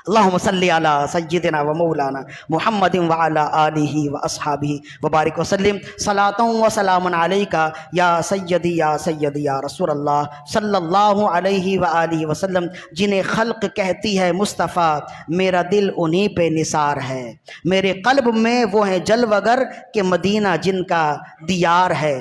اللہم صلی علی سیدنا و مولانا محمد وعلی آلہ و اصحابہ وبارک وسلم. صلاۃ و سلام علیکہ یا سیدی یا رسول اللہ صلی اللہ علیہ وآلہ وسلم. جنہیں خلق کہتی ہے مصطفیٰ میرا دل انہی پہ نثار ہے. میرے قلب میں وہ ہیں جلوگر کہ مدینہ جن کا دیار ہے.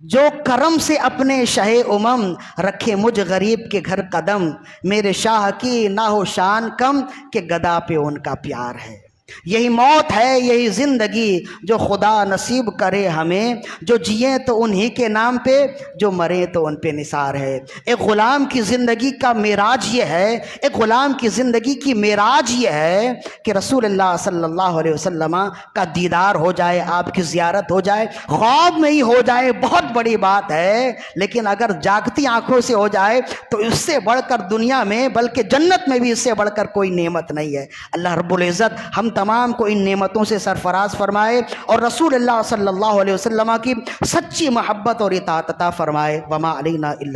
جو کرم سے اپنے شہ امم رکھے مجھ غریب کے گھر قدم. میرے شاہ کی نہ ہو شان کم کہ گدا پہ ان کا پیار ہے. یہی موت ہے، یہی زندگی جو خدا نصیب کرے ہمیں، جو جئیں تو انہی کے نام پہ، جو مرے تو ان پہ نثار ہے۔ ایک غلام کی زندگی کا معراج یہ ہے، ایک غلام کی زندگی کی معراج یہ ہے کہ رسول اللہ صلی اللہ علیہ وسلم کا دیدار ہو جائے، آپ کی زیارت ہو جائے، خواب میں ہی ہو جائے، بہت بڑی بات ہے، لیکن اگر جاگتی آنکھوں سے ہو جائے تو اس سے بڑھ کر دنیا میں بلکہ جنت میں بھی اس سے بڑھ کر کوئی نعمت نہیں ہے۔ اللہ رب العزت ہم تمام کو ان نعمتوں سے سرفراز فرمائے اور رسول اللہ صلی اللہ علیہ وسلم کی سچی محبت اور اطاعت عطا فرمائے۔ وما علینا الا